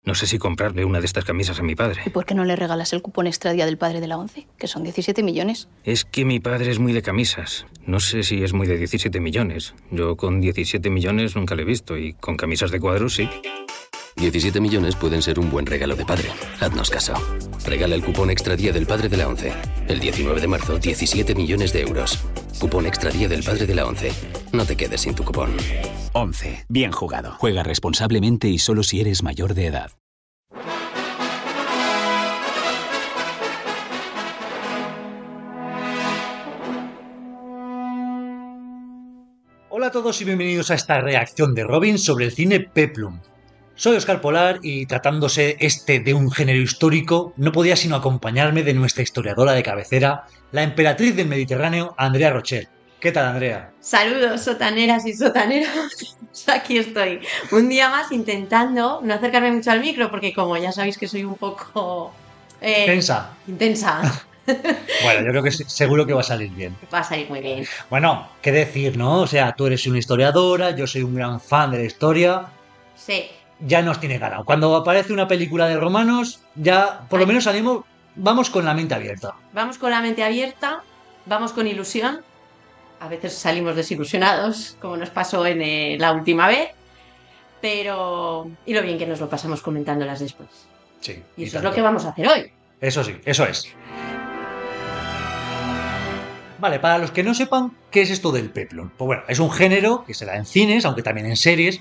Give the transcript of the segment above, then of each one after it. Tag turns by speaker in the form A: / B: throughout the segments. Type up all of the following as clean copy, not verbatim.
A: No sé si comprarle una de estas camisas a mi padre.
B: ¿Y por qué no le regalas el cupón extra día del padre de la ONCE? Que son 17 millones.
A: Es que mi padre es muy de camisas. No sé si es muy de 17 millones. Yo con 17 millones nunca le he visto y con camisas de cuadros sí.
C: 17 millones pueden ser un buen regalo de padre. Haznos caso. Regala el cupón extra día del padre de la ONCE. El 19 de marzo, 17 millones de euros. Cupón extra día del padre de la ONCE. No te quedes sin tu cupón.
D: 11. Bien jugado. Juega responsablemente y solo si eres mayor de edad.
E: Hola a todos y bienvenidos a esta reacción de Robin sobre el cine Peplum. Soy Óscar Polar y tratándose de un género histórico, no podía sino acompañarme de nuestra historiadora de cabecera, la emperatriz del Mediterráneo, Andrea Rochel. ¿Qué tal, Andrea?
F: Saludos, sotaneras y sotaneros. Aquí estoy, un día más intentando no acercarme mucho al micro, porque como ya sabéis que soy un poco...
E: Intensa. Bueno, yo creo que seguro que va a salir bien.
F: Va a salir muy bien.
E: Bueno, qué decir, ¿no? O sea, tú eres una historiadora, yo soy un gran fan de la historia.
F: Sí.
E: Ya nos tiene ganado. Cuando aparece una película de romanos, ya por lo menos salimos, vamos con la mente abierta.
F: Vamos con la mente abierta, vamos con ilusión. A veces salimos desilusionados, como nos pasó en la última vez. Pero... y lo bien que nos lo pasamos comentándolas después.
E: Sí.
F: Y eso es lo que vamos a hacer hoy.
E: Eso sí, eso es. Vale, para los que no sepan qué es esto del peplum. Pues bueno, es un género que se da en cines, aunque también en series,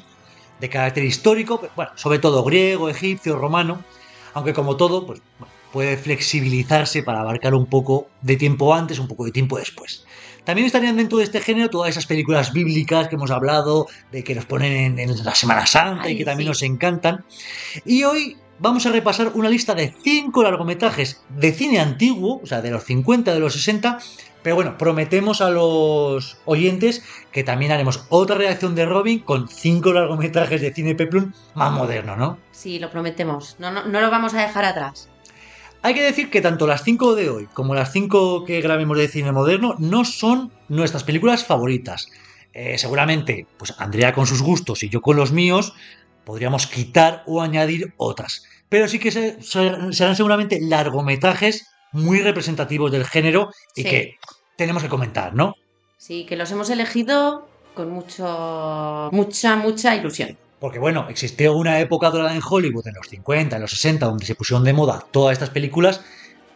E: de carácter histórico, bueno, sobre todo griego, egipcio, romano, aunque como todo, pues puede flexibilizarse para abarcar un poco de tiempo antes, un poco de tiempo después. También estarían dentro de este género todas esas películas bíblicas que hemos hablado, de que nos ponen en la Semana Santa y que también nos encantan. Y hoy vamos a repasar una lista de 5 largometrajes de cine antiguo, o sea, de los 50, de los 60, pero bueno, prometemos a los oyentes que también haremos otra reacción de Robin con 5 largometrajes de cine peplum más moderno, ¿no?
F: Sí, lo prometemos, no lo vamos a dejar atrás.
E: Hay que decir que tanto las 5 de hoy como las 5 que grabemos de cine moderno no son nuestras películas favoritas. Seguramente, pues Andrea con sus gustos y yo con los míos, podríamos quitar o añadir otras. Pero sí que serán seguramente largometrajes muy representativos del género y que tenemos que comentar, ¿no?
F: Sí, que los hemos elegido con mucha ilusión.
E: Porque bueno, existió una época dorada en Hollywood en los 50, en los 60, donde se pusieron de moda todas estas películas.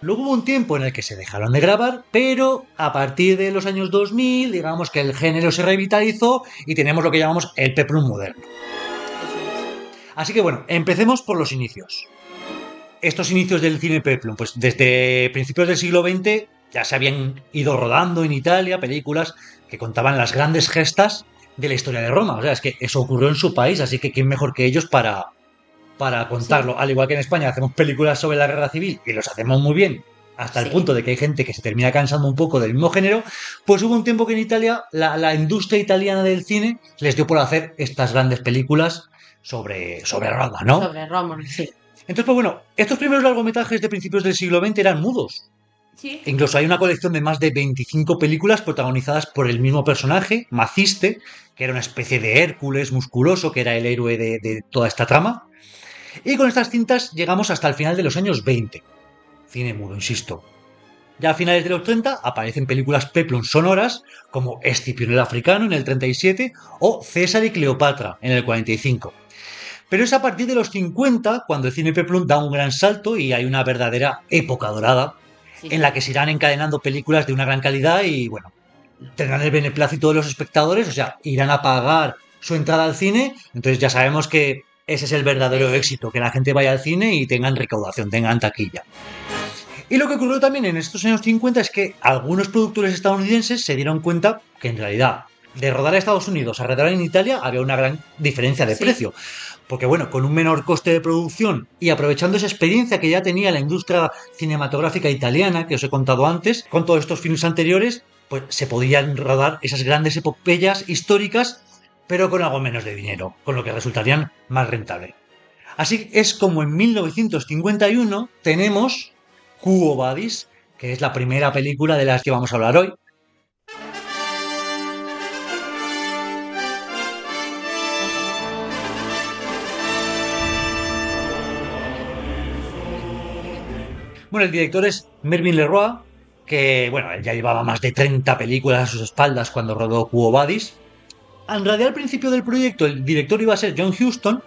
E: Luego hubo un tiempo en el que se dejaron de grabar, pero a partir de los años 2000, digamos que el género se revitalizó y tenemos lo que llamamos el peplum moderno. Así que bueno, empecemos por los inicios. Estos inicios del cine peplum, pues desde principios del siglo XX ya se habían ido rodando en Italia películas que contaban las grandes gestas de la historia de Roma. O sea, es que eso ocurrió en su país, así que quién mejor que ellos para contarlo. Sí. Al igual que en España hacemos películas sobre la guerra civil y los hacemos muy bien, hasta el punto de que hay gente que se termina cansando un poco del mismo género, pues hubo un tiempo que en Italia la industria italiana del cine les dio por hacer estas grandes películas sobre Roma, ¿no?
F: Sobre Roma, sí.
E: Entonces, pues bueno, estos primeros largometrajes de principios del siglo XX eran mudos.
F: Sí.
E: Incluso hay una colección de más de 25 películas protagonizadas por el mismo personaje, Maciste, que era una especie de Hércules musculoso, que era el héroe de toda esta trama. Y con estas cintas llegamos hasta el final de los años 20. Cine mudo, insisto. Ya a finales de los 30 aparecen películas peplum sonoras como Escipión el Africano en el 37 o César y Cleopatra en el 45. Pero es a partir de los 50 cuando el cine peplum da un gran salto y hay una verdadera época dorada en la que se irán encadenando películas de una gran calidad y, bueno, tendrán el beneplácito de los espectadores, o sea, irán a pagar su entrada al cine, entonces ya sabemos que ese es el verdadero éxito, que la gente vaya al cine y tengan recaudación, tengan taquilla. Y lo que ocurrió también en estos años 50 es que algunos productores estadounidenses se dieron cuenta que en realidad de rodar a Estados Unidos a rodar en Italia había una gran diferencia de precio. Porque bueno, con un menor coste de producción y aprovechando esa experiencia que ya tenía la industria cinematográfica italiana, que os he contado antes, con todos estos films anteriores, pues se podían rodar esas grandes epopeyas históricas, pero con algo menos de dinero, con lo que resultarían más rentable. Así es como en 1951 tenemos Quo Vadis, que es la primera película de las que vamos a hablar hoy. Bueno, el director es Mervyn LeRoy, que, bueno, él ya llevaba más de 30 películas a sus espaldas cuando rodó Quo Vadis. En realidad, al principio del proyecto, el director iba a ser John Huston,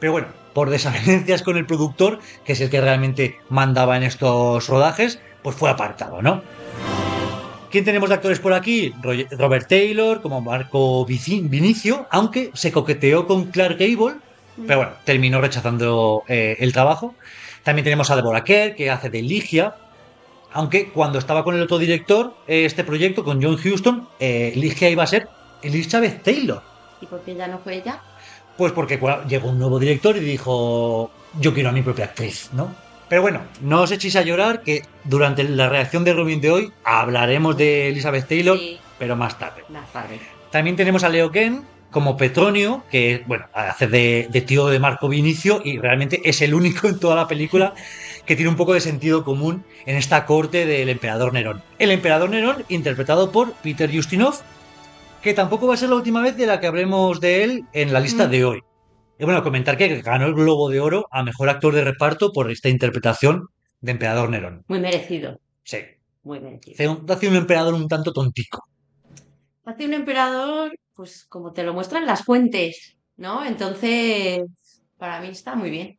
E: pero bueno, por desavenencias con el productor, que es el que realmente mandaba en estos rodajes, pues fue apartado, ¿no? ¿Quién tenemos de actores por aquí? Robert Taylor, como Marco Vinicio, aunque se coqueteó con Clark Gable, pero bueno, terminó rechazando el trabajo. También tenemos a Deborah Kerr, que hace de Ligia, aunque cuando estaba con el otro director, este proyecto, con John Huston, Ligia iba a ser Elizabeth Taylor.
F: ¿Y por qué ya no fue ella?
E: Pues porque llegó un nuevo director y dijo, yo quiero a mi propia actriz, ¿no? Pero bueno, no os echéis a llorar, que durante la reacción de Robin de hoy hablaremos de Elizabeth Taylor,
F: Sí.
E: pero más tarde.
F: Más tarde.
E: También tenemos a Leo Ken como Petronio, que bueno, hace de tío de Marco Vinicio y realmente es el único en toda la película que tiene un poco de sentido común en esta corte del emperador Nerón. El emperador Nerón, interpretado por Peter Ustinov, que tampoco va a ser la última vez de la que hablemos de él en la lista de hoy. Y bueno, comentar que ganó el Globo de Oro a Mejor Actor de Reparto por esta interpretación de Emperador Nerón.
F: Muy merecido.
E: Sí.
F: Muy merecido.
E: Hace un emperador un tanto tontico.
F: Hace un emperador, pues como te lo muestran las fuentes, ¿no? Entonces, para mí está muy bien.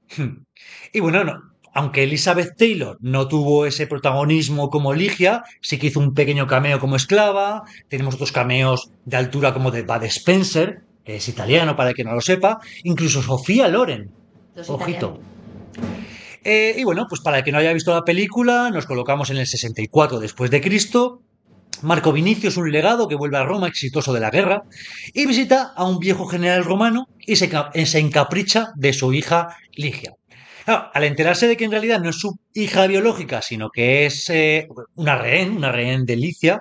E: Y bueno, no, aunque Elizabeth Taylor no tuvo ese protagonismo como Ligia, sí que hizo un pequeño cameo como esclava. Tenemos otros cameos de altura como de Bud Spencer, que es italiano para el que no lo sepa. Incluso Sofía Loren.
F: Los
E: Ojito.
F: italianos.
E: Y bueno, pues para el que no haya visto la película, nos colocamos en el 64 después de Cristo. Marco Vinicio es un legado que vuelve a Roma exitoso de la guerra y visita a un viejo general romano y se encapricha de su hija Ligia. Claro, al enterarse de que en realidad no es su hija biológica, sino que es una rehén de Licia,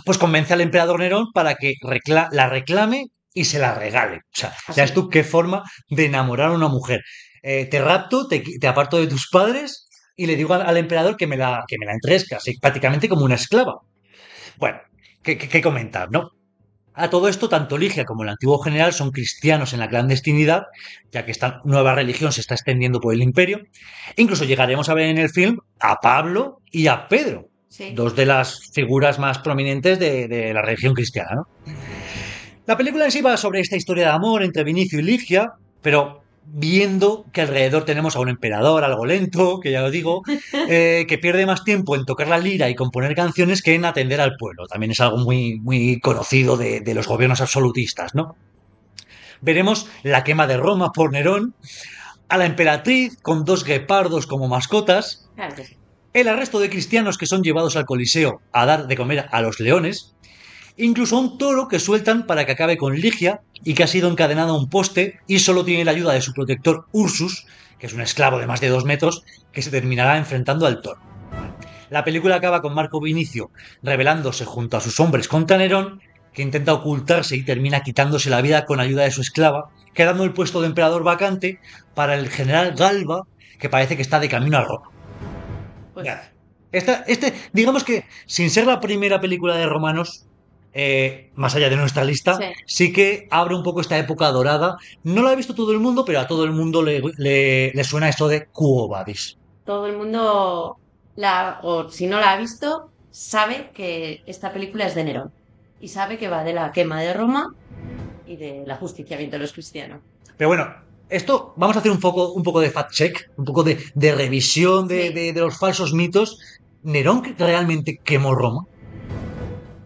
E: pues convence al emperador Nerón para que la reclame y se la regale. O sea, ya es tú qué forma de enamorar a una mujer. Te rapto, te aparto de tus padres y le digo al emperador que me la entregues, casi prácticamente como una esclava. Bueno, ¿qué comentar, no? A todo esto, tanto Ligia como el antiguo general son cristianos en la clandestinidad, ya que esta nueva religión se está extendiendo por el imperio. Incluso llegaremos a ver en el film a Pablo y a Pedro,
F: Sí.
E: dos de las figuras más prominentes de la religión cristiana, ¿no? La película en sí va sobre esta historia de amor entre Vinicio y Ligia, pero viendo que alrededor tenemos a un emperador algo lento, que ya lo digo, que pierde más tiempo en tocar la lira y componer canciones que en atender al pueblo. También es algo muy, muy conocido de los gobiernos absolutistas, ¿no? Veremos la quema de Roma por Nerón, a la emperatriz con 2 guepardos como mascotas,
F: Claro que sí.
E: el arresto de cristianos que son llevados al Coliseo a dar de comer a los leones, incluso a un toro que sueltan para que acabe con Ligia y que ha sido encadenado a un poste y solo tiene la ayuda de su protector Ursus, que es un esclavo de más de 2 metros, que se terminará enfrentando al toro. La película acaba con Marco Vinicio rebelándose junto a sus hombres contra Nerón, que intenta ocultarse y termina quitándose la vida con ayuda de su esclava, quedando el puesto de emperador vacante para el general Galba, que parece que está de camino a Roma.
F: Pues,
E: Digamos que, sin ser la primera película de romanos, más allá de nuestra lista, sí que abre un poco esta época dorada. No la ha visto todo el mundo, pero a todo el mundo le suena esto de Quo Vadis.
F: todo el mundo, o si no la ha visto, sabe que esta película es de Nerón. Y sabe que va de la quema de Roma y del ajusticiamiento de los cristianos.
E: Pero bueno, esto vamos a hacer un poco de fact check, un poco de revisión de los falsos mitos. ¿Nerón realmente quemó Roma?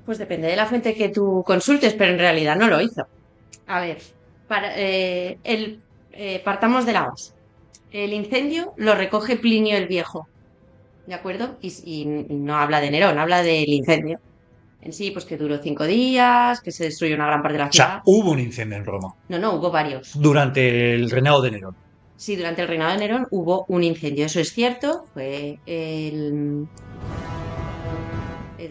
F: Pues depende de la fuente que tú consultes, pero en realidad no lo hizo. A ver, partamos de la base. El incendio lo recoge Plinio el Viejo, ¿de acuerdo? Y no habla de Nerón, habla del incendio. En sí, pues que duró 5 días, que se destruyó una gran parte de la ciudad.
E: O sea, hubo un incendio en Roma.
F: No, hubo varios.
E: Durante el reinado de Nerón.
F: Sí, durante el reinado de Nerón hubo un incendio, eso es cierto. Fue el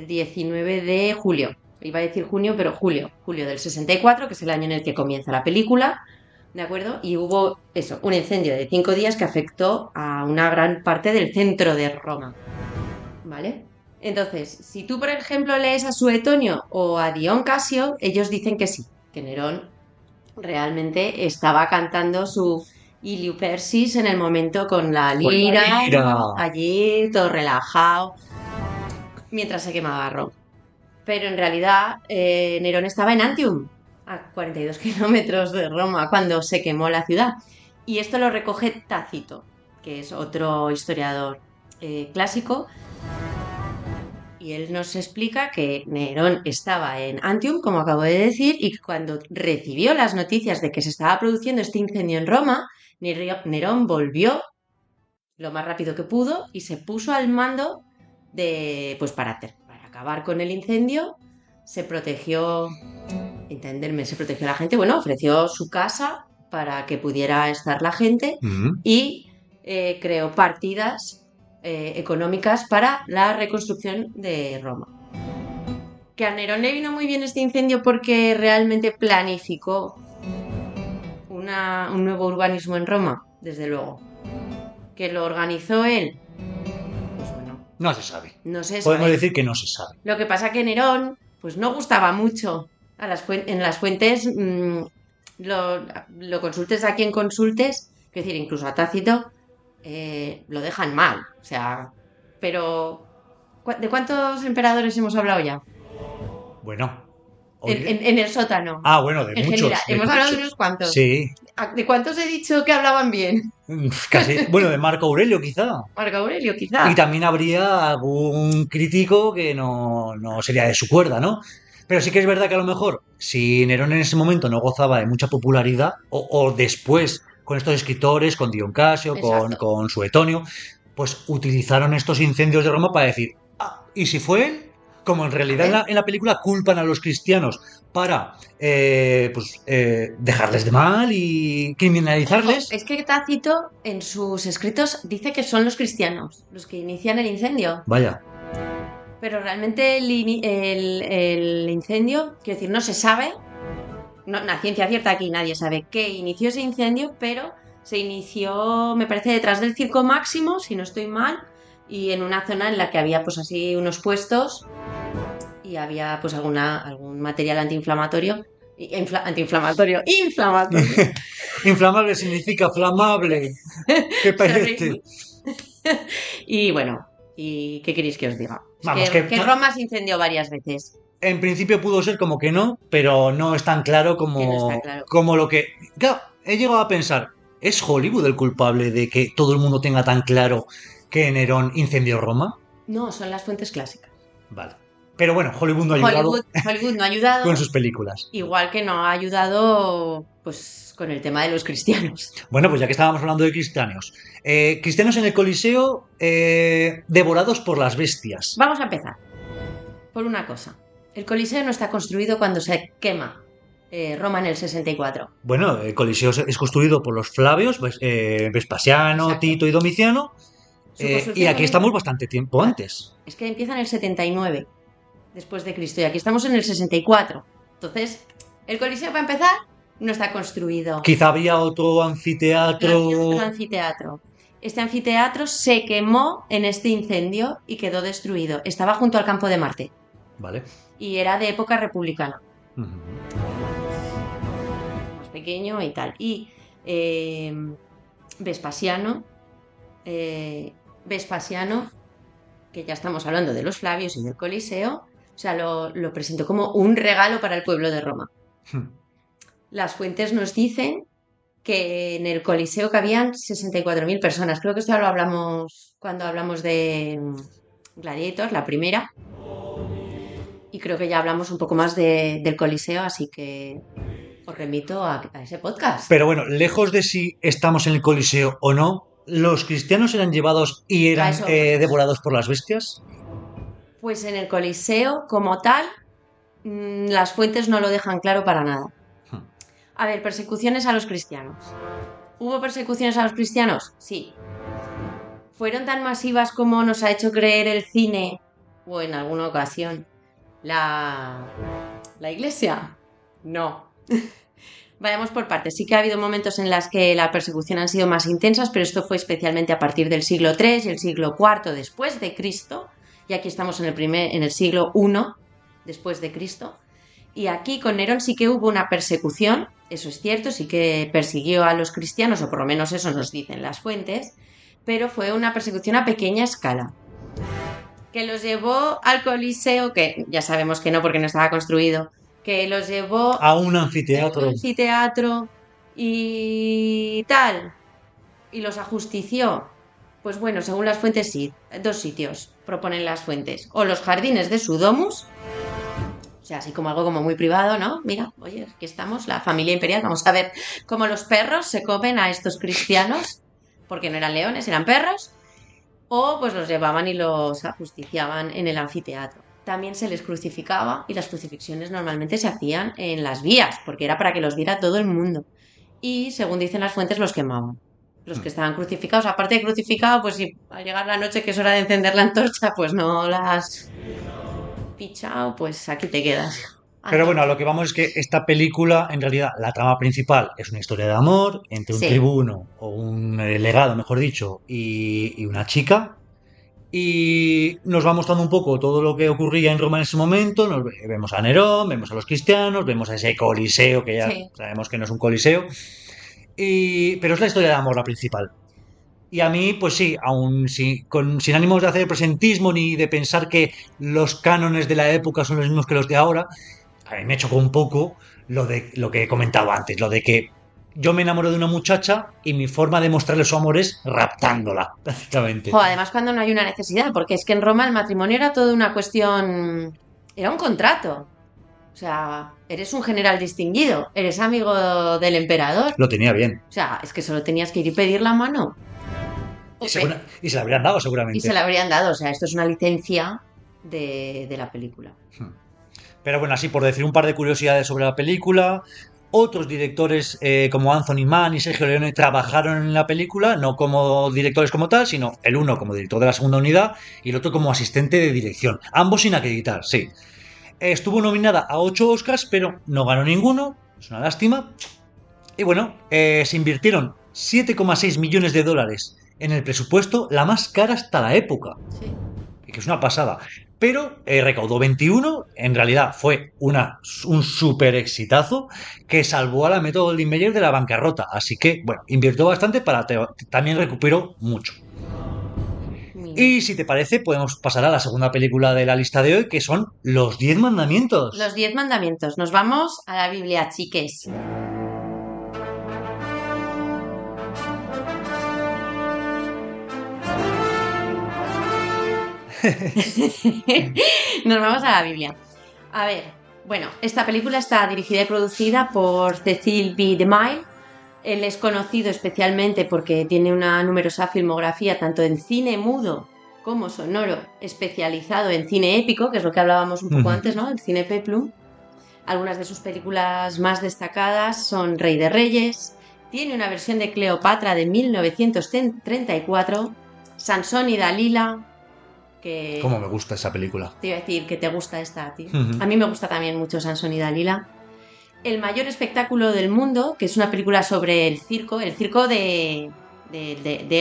F: 19 de julio. Iba a decir junio, pero julio del 64, que es el año en el que comienza la película, ¿de acuerdo? Y hubo un incendio de 5 días que afectó a una gran parte del centro de Roma, ¿vale? Entonces, si tú, por ejemplo, lees a Suetonio o a Dion Casio, ellos dicen que sí, que Nerón realmente estaba cantando su y Liu Persis en el momento con la
E: Con la
F: lira,
E: lira.
F: allí todo relajado, mientras se quemaba Roma. Pero en realidad Nerón estaba en Antium, a 42 kilómetros de Roma, cuando se quemó la ciudad. Y esto lo recoge Tácito, que es otro historiador clásico, y él nos explica que Nerón estaba en Antium, como acabo de decir, y que cuando recibió las noticias de que se estaba produciendo este incendio en Roma, Nerón volvió lo más rápido que pudo y se puso al mando de, pues para acabar con el incendio. Se protegió, entenderme, se protegió a la gente, bueno, ofreció su casa para que pudiera estar la gente y creó partidas económicas para la reconstrucción de Roma. Que a Nerón le vino muy bien este incendio porque realmente planificó un nuevo urbanismo en Roma, desde luego. Que lo organizó él, pues bueno,
E: No se sabe.
F: no sé.
E: Podemos decir que no se sabe.
F: Lo que pasa que Nerón, pues no gustaba mucho. En las fuentes, lo consultes a quien consultes, es decir, incluso a Tácito, lo dejan mal. O sea, pero ¿de cuántos emperadores hemos hablado ya?
E: Bueno.
F: En el sótano.
E: Ah, bueno, de
F: en
E: muchos.
F: general, hemos hablado de
E: muchos.
F: unos cuantos.
E: Sí.
F: ¿De cuántos he dicho que hablaban bien?
E: Casi. Bueno, de Marco Aurelio, quizá.
F: Marco Aurelio, quizá.
E: Y también habría algún crítico que no sería de su cuerda, ¿no? Pero sí que es verdad que a lo mejor, si Nerón en ese momento no gozaba de mucha popularidad, o después con estos escritores, con Dion Casio, con Suetonio, pues utilizaron estos incendios de Roma para decir, ¿y si fue él? Como en realidad en la película culpan a los cristianos para dejarles de mal y criminalizarles.
F: Es que Tácito en sus escritos dice que son los cristianos los que inician el incendio.
E: Vaya.
F: Pero realmente el incendio, quiero decir, no se sabe, la ciencia cierta aquí nadie sabe qué inició ese incendio, pero se inició, me parece, detrás del Circo Máximo, si no estoy mal, y en una zona en la que había pues así unos puestos y había pues algún material antiinflamatorio. Inflamatorio.
E: Inflamable significa flamable. ¿Qué parece?
F: Y bueno, ¿y qué queréis que os diga?
E: Vamos,
F: que Roma se incendió varias veces.
E: En principio pudo ser como que no, pero no es tan claro como lo que... Claro, he llegado a pensar, ¿es Hollywood el culpable de que todo el mundo tenga tan claro que Nerón incendió Roma?
F: No, son las fuentes clásicas.
E: Vale. Pero bueno, Hollywood no ha ayudado.
F: Hollywood no ha ayudado.
E: Con sus películas.
F: Igual que no ha ayudado, pues, con el tema de los cristianos.
E: Bueno, pues ya que estábamos hablando de cristianos. Cristianos en el Coliseo devorados por las bestias.
F: Vamos a empezar por una cosa. El Coliseo no está construido cuando se quema Roma en el 64.
E: Bueno, el Coliseo es construido por los Flavios, Vespasiano, exacto, Tito y Domiciano. Y aquí estamos bastante tiempo antes.
F: Es que empieza en el 79 después de Cristo y aquí estamos en el 64. Entonces, el Coliseo, para empezar, no está construido.
E: Quizá había otro anfiteatro.
F: Este anfiteatro se quemó en este incendio y quedó destruido. Estaba junto al campo de Marte.
E: Vale.
F: Y era de época republicana. Más pequeño y tal. Y Vespasiano, que ya estamos hablando de los Flavios y del Coliseo, o sea, lo presentó como un regalo para el pueblo de Roma. Las fuentes nos dicen que en el Coliseo cabían 64.000 personas. Creo que esto ya lo hablamos cuando hablamos de Gladiator, la primera. Y creo que ya hablamos un poco más del Coliseo, así que os remito a ese podcast.
E: Pero bueno, lejos de si estamos en el Coliseo o no, ¿los cristianos eran llevados y eran devorados por las bestias?
F: Pues en el Coliseo, como tal, las fuentes no lo dejan claro para nada. A ver, persecuciones a los cristianos. ¿Hubo persecuciones a los cristianos? Sí. ¿Fueron tan masivas como nos ha hecho creer el cine o en alguna ocasión la Iglesia? No. Vayamos por partes. Sí que ha habido momentos en los que la persecución han sido más intensas, pero esto fue especialmente a partir del siglo III y el siglo IV después de Cristo. Y aquí estamos en el siglo I después de Cristo. Y aquí con Nerón sí que hubo una persecución eso es cierto, sí que persiguió a los cristianos, o por lo menos eso nos dicen las fuentes, pero fue una persecución a pequeña escala. Que los llevó al Coliseo, que ya sabemos que no porque no estaba construido, que los llevó
E: A un anfiteatro.
F: a un anfiteatro y tal, y los ajustició. Pues bueno, según las fuentes sí, 2 sitios proponen las fuentes. O los jardines de su domus, o sea, así como algo como muy privado, ¿no? Mira, oye, aquí estamos, la familia imperial, vamos a ver cómo los perros se comen a estos cristianos, porque no eran leones, eran perros, o pues los llevaban y los ajusticiaban en el anfiteatro. También se les crucificaba y las crucifixiones normalmente se hacían en las vías, porque era para que los viera todo el mundo. Y según dicen las fuentes, los quemaban. Los que estaban crucificados, aparte de crucificado, pues si al llegar la noche que es hora de encender la antorcha, pues no las fichado, pues aquí te quedas.
E: Pero bueno, a lo que vamos es que esta película, en realidad, la trama principal es una historia de amor entre un
F: Sí.
E: tribuno o un legado, mejor dicho, y una chica. Y nos va mostrando un poco todo lo que ocurría en Roma en ese momento. Vemos a Nerón, vemos a los cristianos, vemos a ese coliseo, que ya
F: Sí.
E: sabemos que no es un coliseo. Pero es la historia de amor la principal. Y a mí, pues sí, aún sin ánimos de hacer presentismo ni de pensar que los cánones de la época son los mismos que los de ahora, a mí me chocó un poco lo que he comentado antes, lo de que yo me enamoro de una muchacha y mi forma de mostrarle su amor es raptándola, prácticamente.
F: Jo, además cuando no hay una necesidad, porque es que en Roma el matrimonio era toda una cuestión, era un contrato. O sea, eres un general distinguido, eres amigo del emperador.
E: Lo tenía bien.
F: O sea, es que solo tenías que ir y pedir la mano.
E: Y se la habrían dado, seguramente.
F: Y se la habrían dado. O sea, esto es una licencia de la película.
E: Pero bueno, así por decir un par de curiosidades sobre la película. Otros directores como Anthony Mann y Sergio Leone trabajaron en la película, no como directores como tal, sino el uno como director de la segunda unidad y el otro como asistente de dirección. Ambos sin acreditar, sí. Estuvo nominada a 8 Oscars, pero no ganó ninguno. Es una lástima. Y bueno, se invirtieron 7,6 millones de dólares en el presupuesto, la más cara hasta la época.
F: Sí.
E: Que es una pasada. Pero recaudó 21, en realidad fue un súper exitazo que salvó a la Metro Goldwyn Mayer de la bancarrota. Así que, bueno, invirtió bastante, también recuperó mucho. Y si te parece, podemos pasar a la segunda película de la lista de hoy, que son Los 10 Mandamientos.
F: Los 10 mandamientos. Nos vamos a la Biblia, chiques. Nos vamos a la Biblia. A ver, bueno, esta película está dirigida y producida por Cecil B. DeMille. Él es conocido especialmente porque tiene una numerosa filmografía tanto en cine mudo como sonoro, especializado en cine épico, que es lo que hablábamos un poco antes, ¿no? El cine peplum. Algunas de sus películas más destacadas son Rey de Reyes, tiene una versión de Cleopatra de 1934, Sansón y Dalila, que...
E: ¿Cómo me gusta esa película?
F: Te iba a decir que te gusta esta a ti. A mí me gusta también mucho Sansón y Dalila. El mayor espectáculo del mundo, que es una película sobre el circo de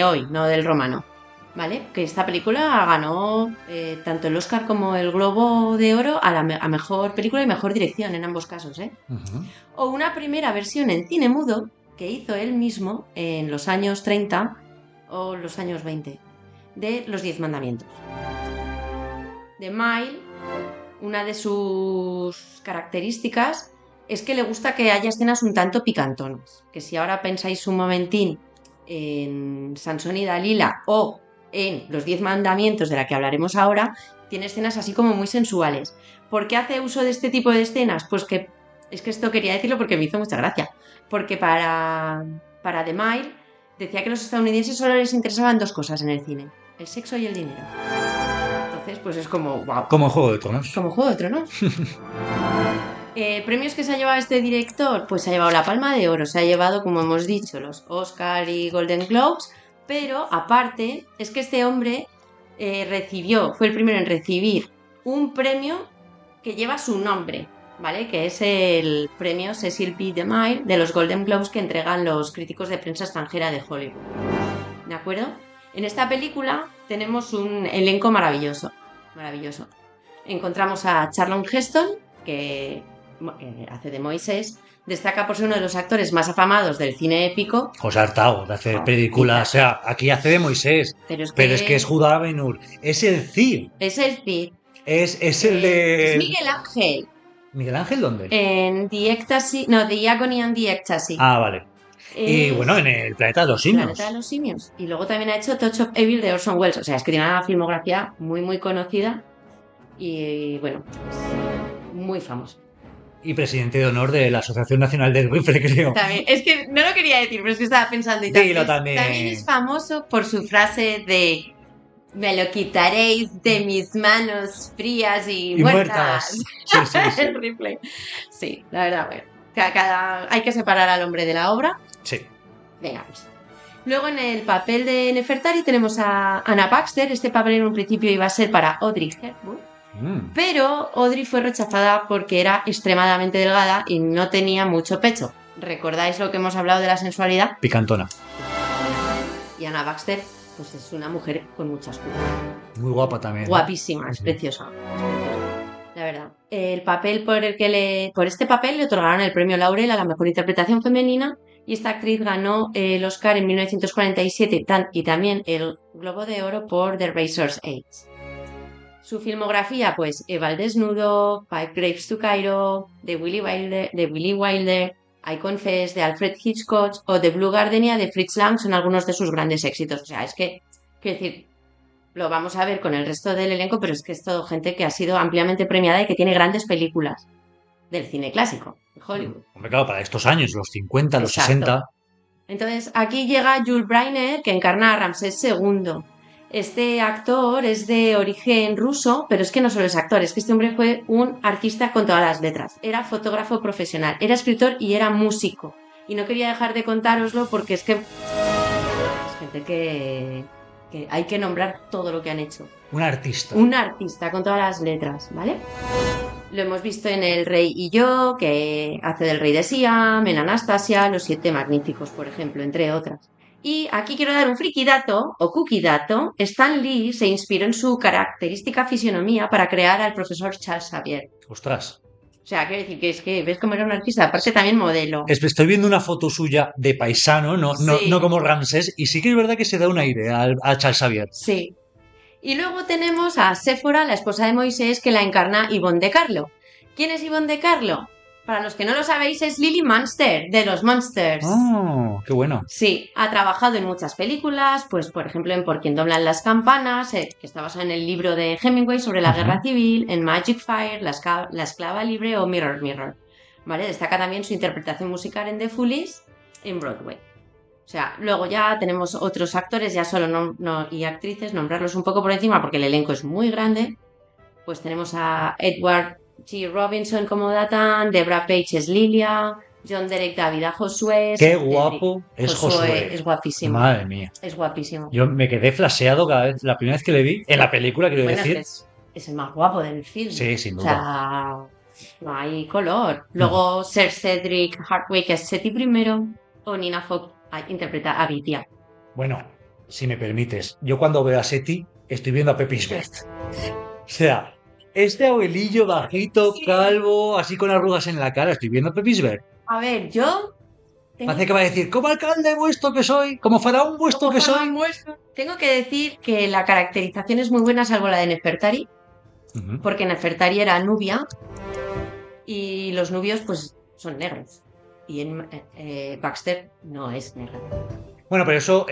F: hoy, no del romano. ¿Vale? Que esta película ganó tanto el Oscar como el Globo de Oro a mejor película y mejor dirección en ambos casos, ¿eh? O una primera versión en cine mudo que hizo él mismo en los años 30 o los años 20 de Los 10 Mandamientos. De Mile, una de sus características es que le gusta que haya escenas un tanto picantonas. Que si ahora pensáis un momentín en Sansón y Dalila o en Los 10 Mandamientos, de la que hablaremos ahora, tiene escenas así como muy sensuales. ¿Por qué hace uso de este tipo de escenas? Pues que es que esto quería decirlo porque me hizo mucha gracia. Porque para DeMille decía que a los estadounidenses solo les interesaban 2 cosas en el cine: el sexo y el dinero. Entonces, pues es como wow.
E: Como Juego de Tronos.
F: Como Juego de Tronos. ¿Premios que se ha llevado este director? Pues se ha llevado la Palma de Oro, se ha llevado, como hemos dicho, los Oscar y Golden Globes. Pero aparte, es que este hombre fue el primero en recibir un premio que lleva su nombre, ¿vale? Que es el premio Cecil B. DeMille de los Golden Globes que entregan los críticos de prensa extranjera de Hollywood. ¿De acuerdo? En esta película tenemos un elenco maravilloso. Encontramos a Charlton Heston, que hace de Moisés, Destaca por ser uno de los actores más afamados del cine épico.
E: Os ha hartado de hacer películas. O sea, aquí hace de Moisés.
F: Pero
E: es que es Judá Ben-Hur. Es el Cid.
F: Es el Cid.
E: Es el de...
F: Es Miguel Ángel.
E: ¿Miguel Ángel dónde?
F: En The Ecstasy. No, The Agony and the Ecstasy.
E: Ah, vale. Y bueno, en el Planeta de los Simios.
F: Planeta de los Simios. Y luego también ha hecho Touch of Evil de Orson Welles. O sea, es que tiene una filmografía muy, muy conocida. Y bueno, pues, muy famoso.
E: Y presidente de honor de la Asociación Nacional del Rifle, creo.
F: También, es que no lo quería decir, pero es que estaba pensando. Y
E: Dilo también.
F: También es famoso por su frase de: me lo quitaréis de mis manos frías y muertas.
E: Sí, sí, sí.
F: El rifle. Sí, la verdad, bueno. Hay que separar al hombre de la obra.
E: Sí.
F: Venga, pues. Luego en el papel de Nefertari tenemos a Anna Baxter. Este papel en un principio iba a ser para Audrey Hepburn, pero Audrey fue rechazada porque era extremadamente delgada y no tenía mucho pecho. ¿Recordáis lo que hemos hablado de la sensualidad?
E: Picantona.
F: Y Anna Baxter, pues es una mujer con muchas curvas.
E: Muy guapa también.
F: Guapísima, es preciosa. La verdad. El papel por este papel le otorgaron el premio Laurel a la mejor interpretación femenina, y esta actriz ganó el Oscar en 1947 y también el Globo de Oro por The Razor's Edge. Su filmografía, pues Eva al desnudo, Five Graves to Cairo, de Billy Wilder, I Confess de Alfred Hitchcock o The Blue Gardenia de Fritz Lang son algunos de sus grandes éxitos. O sea, es que, quiero decir, lo vamos a ver con el resto del elenco, pero es que es todo gente que ha sido ampliamente premiada y que tiene grandes películas del cine clásico, de Hollywood.
E: Hombre, claro, para estos años, los 50, los
F: Exacto.
E: 60.
F: Entonces, aquí llega Jules Briner, que encarna a Ramsés II. Este actor es de origen ruso, pero es que no solo es actor, es que este hombre fue un artista con todas las letras. Era fotógrafo profesional, era escritor y era músico. Y no quería dejar de contároslo porque es que es gente que hay que nombrar todo lo que han hecho.
E: Un artista.
F: Un artista con todas las letras, ¿vale? Lo hemos visto en El Rey y yo, que hace del Rey de Siam, en Anastasia, Los Siete Magníficos, por ejemplo, entre otras. Y aquí quiero dar un friki dato, o cookie dato. Stan Lee se inspiró en su característica fisionomía para crear al profesor Charles Xavier.
E: Ostras.
F: O sea, quiero decir que es que ves cómo era un artista, aparte también modelo.
E: Estoy viendo una foto suya de paisano,
F: Sí.
E: no como Ramsés, y sí que es verdad que se da un aire a Charles Xavier.
F: Sí. Y luego tenemos a Séfora, la esposa de Moisés, que la encarna Ivonne de Carlo. ¿Quién es Ivonne de Carlo? Para los que no lo sabéis, es Lily Munster, de los Munsters.
E: ¡Oh, qué bueno!
F: Sí, ha trabajado en muchas películas, pues por ejemplo en Por quien doblan las campanas, que está basado en el libro de Hemingway sobre la guerra civil, en Magic Fire, La esclava libre o Mirror Mirror. ¿Vale? Destaca también su interpretación musical en The Foolies en Broadway. O sea, luego ya tenemos otros actores, ya solo y actrices, nombrarlos un poco por encima porque el elenco es muy grande. Pues tenemos a Edward G. Robinson como Datán, Deborah Page es Lilia, John Derek David a Josué.
E: ¡Qué guapo es Josué!
F: Es guapísimo.
E: Madre mía.
F: Es guapísimo.
E: Yo me quedé flasheado la primera vez que le vi, en la película, quiero
F: Bueno,
E: decir.
F: es el más guapo del film.
E: Sí, sin
F: O
E: duda.
F: sea, no hay color. Luego Sir Cedric Hardwicke es Seti I o Nina Fogg interpreta a Vitia.
E: Bueno, si me permites, yo cuando veo a Seti estoy viendo a Pepis Best. O sea, este abuelillo bajito,
F: Sí.
E: calvo, así con arrugas en la cara, estoy viendo a Pepis Best.
F: A ver, yo...
E: Parece que va a decir, como alcalde vuestro que soy, como faraón vuestro que soy.
F: Tengo que decir que la caracterización es muy buena, salvo la de Nefertari,
E: Ujú.
F: porque Nefertari era nubia y los nubios pues son negros. Y en Baxter no es negra.
E: Bueno, pero eso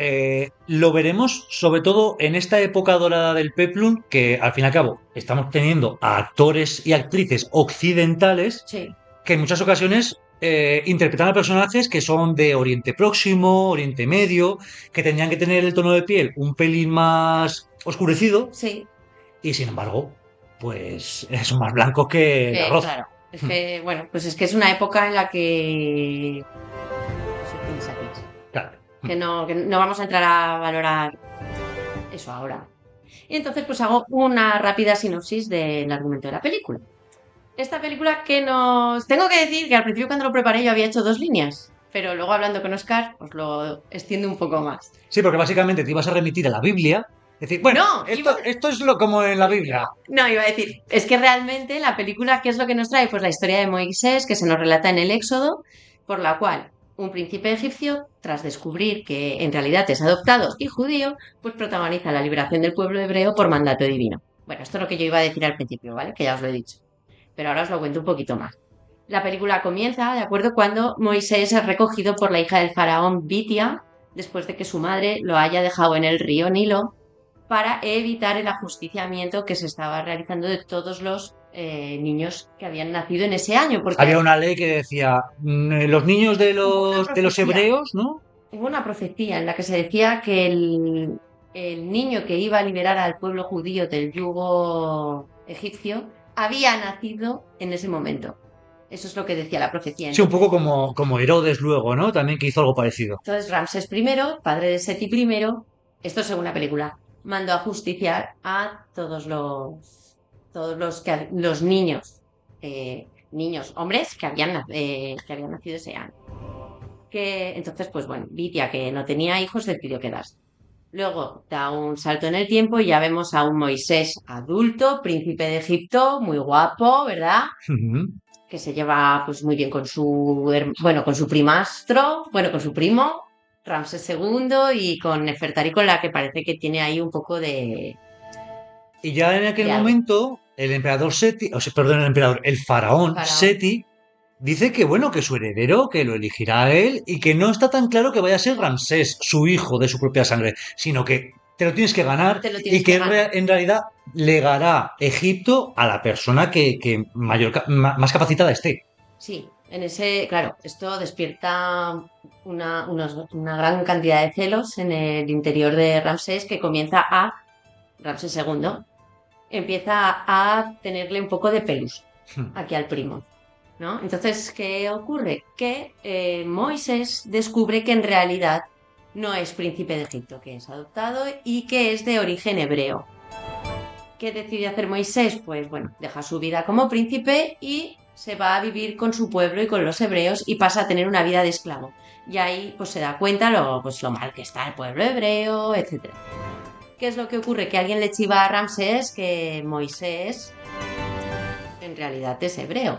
E: lo veremos sobre todo en esta época dorada del Peplum, que al fin y al cabo estamos teniendo a actores y actrices occidentales
F: Sí.
E: que en muchas ocasiones interpretan a personajes que son de Oriente Próximo, Oriente Medio, que tendrían que tener el tono de piel un pelín más oscurecido
F: Sí.
E: y sin embargo, pues son más blancos que el arroz.
F: Claro. Es que, bueno, pues es que es una época en la que... no sé qué pensáis.
E: Claro.
F: Que no vamos a entrar a valorar eso ahora. Y entonces pues hago una rápida sinopsis del argumento de la película. Esta película que nos... Tengo que decir que al principio cuando lo preparé yo había hecho 2 líneas, pero luego hablando con Oscar os lo extiendo un poco más.
E: Sí, porque básicamente te ibas a remitir a la Biblia Es decir, bueno,
F: No,
E: esto es lo como en la Biblia.
F: No, iba a decir, es que realmente la película, ¿qué es lo que nos trae? Pues la historia de Moisés, que se nos relata en el Éxodo, por la cual un príncipe egipcio, tras descubrir que en realidad es adoptado y judío, pues protagoniza la liberación del pueblo hebreo por mandato divino. Bueno, esto es lo que yo iba a decir al principio, ¿vale? Que ya os lo he dicho. Pero ahora os lo cuento un poquito más. La película comienza, ¿de acuerdo?, cuando Moisés es recogido por la hija del faraón Bitia, después de que su madre lo haya dejado en el río Nilo, para evitar el ajusticiamiento que se estaba realizando de todos los niños que habían nacido en ese año. Porque
E: Había una ley que decía, los niños de los
F: profecía.
E: hebreos, ¿no?
F: hubo una profecía en la que se decía que el niño que iba a liberar al pueblo judío del yugo egipcio había nacido en ese momento. Eso es lo que decía la profecía.
E: Sí, un poco como Herodes luego, ¿no? También que hizo algo parecido.
F: Entonces Ramsés I, padre de Seti I, esto según la película, mandó a justiciar a todos los niños, hombres que habían nacido ese año. Entonces, pues bueno, Vitia, que no tenía hijos, decidió quedarse. Luego da un salto en el tiempo y ya vemos a un Moisés adulto, príncipe de Egipto, muy guapo, ¿verdad? Que se lleva pues muy bien con con su primastro, con su primo, Ramsés II, y con Nefertari, con la que parece que tiene ahí un poco de...
E: Y ya en aquel momento, el emperador Seti, el faraón Seti, dice que bueno, que su heredero, que lo elegirá a él, y que no está tan claro que vaya a ser Ramsés, su hijo de su propia sangre, sino que te lo tienes que ganar y que en realidad legará Egipto a la persona que más capacitada esté.
F: Sí, claro, esto despierta una gran cantidad de celos en el interior de Ramsés, que Ramsés II, empieza a tenerle un poco de pelus aquí al primo, ¿no? Entonces, ¿qué ocurre? Que Moisés descubre que en realidad no es príncipe de Egipto, que es adoptado y que es de origen hebreo. ¿Qué decide hacer Moisés? Pues bueno, deja su vida como príncipe y se va a vivir con su pueblo y con los hebreos y pasa a tener una vida de esclavo. Y ahí pues se da cuenta lo mal que está el pueblo hebreo, etc. ¿Qué es lo que ocurre? Que alguien le chiva a Ramsés que Moisés en realidad es hebreo.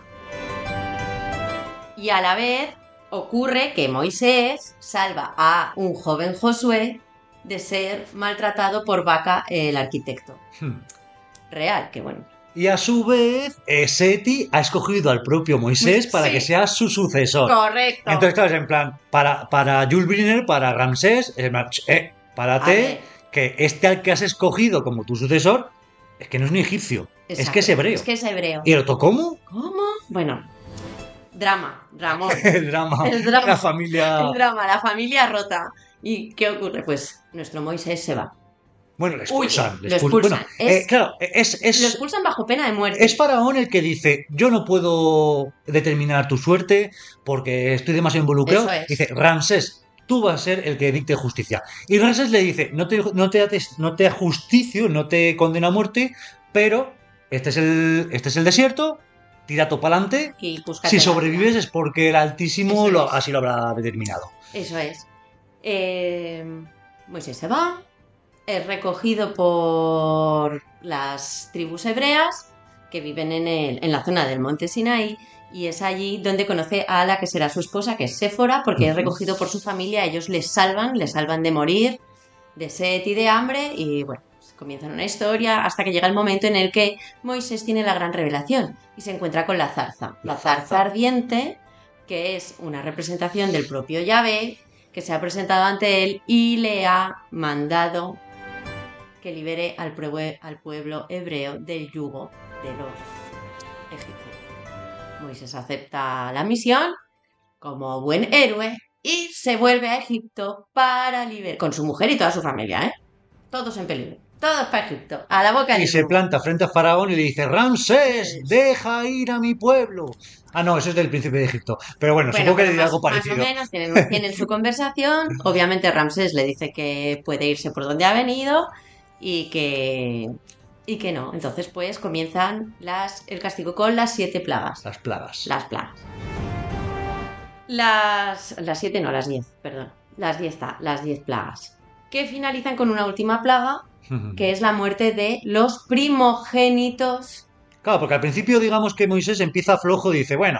F: Y a la vez ocurre que Moisés salva a un joven Josué de ser maltratado por Baca, el arquitecto. Real, que bueno.
E: Y a su vez, Seti ha escogido al propio Moisés para que sea su sucesor.
F: Correcto.
E: Entonces, claro, es en plan, para Jules Briner, para Ramsés, es en plan, párate, que al que has escogido como tu sucesor, es que no es ni egipcio,
F: exacto,
E: es que es hebreo.
F: Es que es hebreo.
E: ¿Y el otro cómo?
F: ¿Cómo? Bueno, Ramón.
E: El drama. La familia...
F: El drama, la familia rota. ¿Y qué ocurre? Pues nuestro Moisés se va.
E: Bueno, lo expulsan.
F: Lo expulsan.
E: Bueno, claro,
F: lo expulsan bajo pena de muerte.
E: Es Faraón el que dice, yo no puedo determinar tu suerte porque estoy demasiado involucrado.
F: Eso es.
E: Dice, Ramsés, tú vas a ser el que dicte justicia. Y Ramsés le dice, no te ajusticio, no te condeno a muerte, pero este es el desierto, tira todo para adelante. Si sobrevives es porque el Altísimo así lo habrá determinado.
F: Eso es. Moisés se va. Es recogido por las tribus hebreas que viven en la zona del monte Sinaí, y es allí donde conoce a la que será su esposa, que es Séfora, porque es recogido por su familia. Ellos les salvan de morir, de sed y de hambre, y bueno, comienzan una historia hasta que llega el momento en el que Moisés tiene la gran revelación y se encuentra con la zarza ardiente, que es una representación del propio Yahvé, que se ha presentado ante él y le ha mandado que libere al pueblo hebreo del yugo de los egipcios. Moisés acepta la misión como buen héroe y se vuelve a Egipto para liberar, con su mujer y toda su familia, todos en peligro, todos para Egipto, a la boca del
E: Y se planta frente a Faraón y le dice, Ramsés, deja ir a mi pueblo. Ah, no, eso es del príncipe de Egipto. Pero bueno, supongo que le dirá algo parecido.
F: Más o menos tienen su conversación. Obviamente Ramsés le dice que puede irse por donde ha venido y que no. Entonces pues comienzan el castigo con las 7 plagas.
E: Las plagas.
F: Las 7 no, las 10, perdón. Las 10 plagas. Que finalizan con una última plaga que es la muerte de los primogénitos.
E: Claro, porque al principio digamos que Moisés empieza flojo y dice, bueno,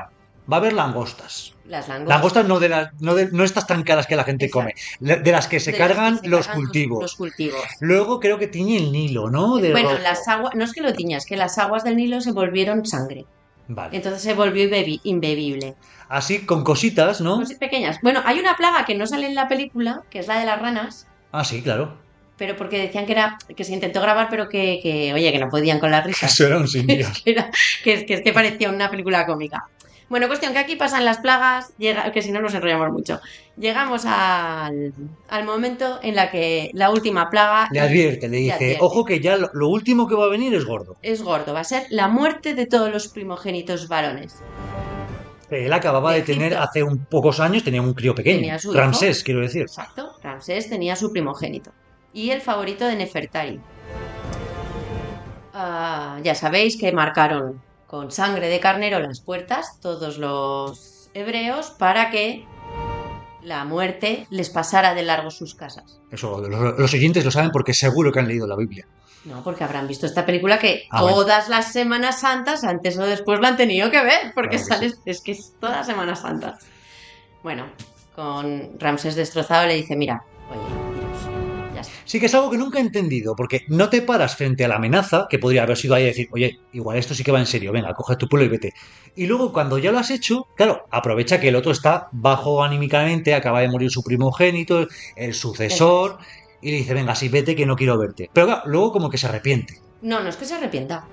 E: va a haber langostas.
F: Las langostas.
E: Langostas no estas tan caras que la gente come, de las que se
F: De las que
E: cargan
F: se
E: los
F: cargan
E: cultivos.
F: los cultivos.
E: Luego creo que tiñe el Nilo, ¿no? De
F: Bueno,
E: rojo.
F: las aguas, no es que lo tiña, es que las aguas del Nilo se volvieron sangre.
E: Vale.
F: Entonces se volvió imbebible.
E: Así con cositas, ¿no?
F: Cosas pequeñas. Bueno, hay una plaga que no sale en la película, que es la de las ranas,
E: Ah, sí, claro.
F: pero porque decían que se intentó grabar, pero oye, que no podían con las risas.
E: Eso era un simios.
F: que parecía una película cómica. Bueno, cuestión que aquí pasan las plagas, que si no nos enrollamos mucho. Llegamos al momento en la que la última plaga
E: Le advierte, le dice,
F: advierte.
E: ojo que ya lo último que va a venir es gordo.
F: Es gordo, va a ser la muerte de todos los primogénitos varones.
E: Él acababa de
F: Egipto.
E: tener hace pocos años, tenía un crío pequeño.
F: Tenía su hijo.
E: Ramsés, quiero decir.
F: Exacto, Ramsés tenía su primogénito. Y el favorito de Nefertari. Ya sabéis que marcaron con sangre de carnero las puertas todos los hebreos para que la muerte les pasara de largo sus casas.
E: Eso, los oyentes lo saben porque seguro que han leído la Biblia.
F: No, porque habrán visto esta película que
E: Bueno.
F: todas las Semanas Santas, antes o después, la han tenido que ver, porque
E: Claro que
F: sale, es que es todas Semanas Santas. Bueno, con Ramsés destrozado le dice, mira, oye, Dios, ya está.
E: Sí que es algo que nunca he entendido, porque no te paras frente a la amenaza, que podría haber sido ahí y decir, oye, igual esto sí que va en serio, venga, coge tu pueblo y vete. Y luego cuando ya lo has hecho, claro, aprovecha que el otro está bajo anímicamente, acaba de morir su primogénito, el sucesor, y le dice, venga, sí, vete que no quiero verte. Pero claro, luego como que se arrepiente.
F: No, no es que se arrepienta.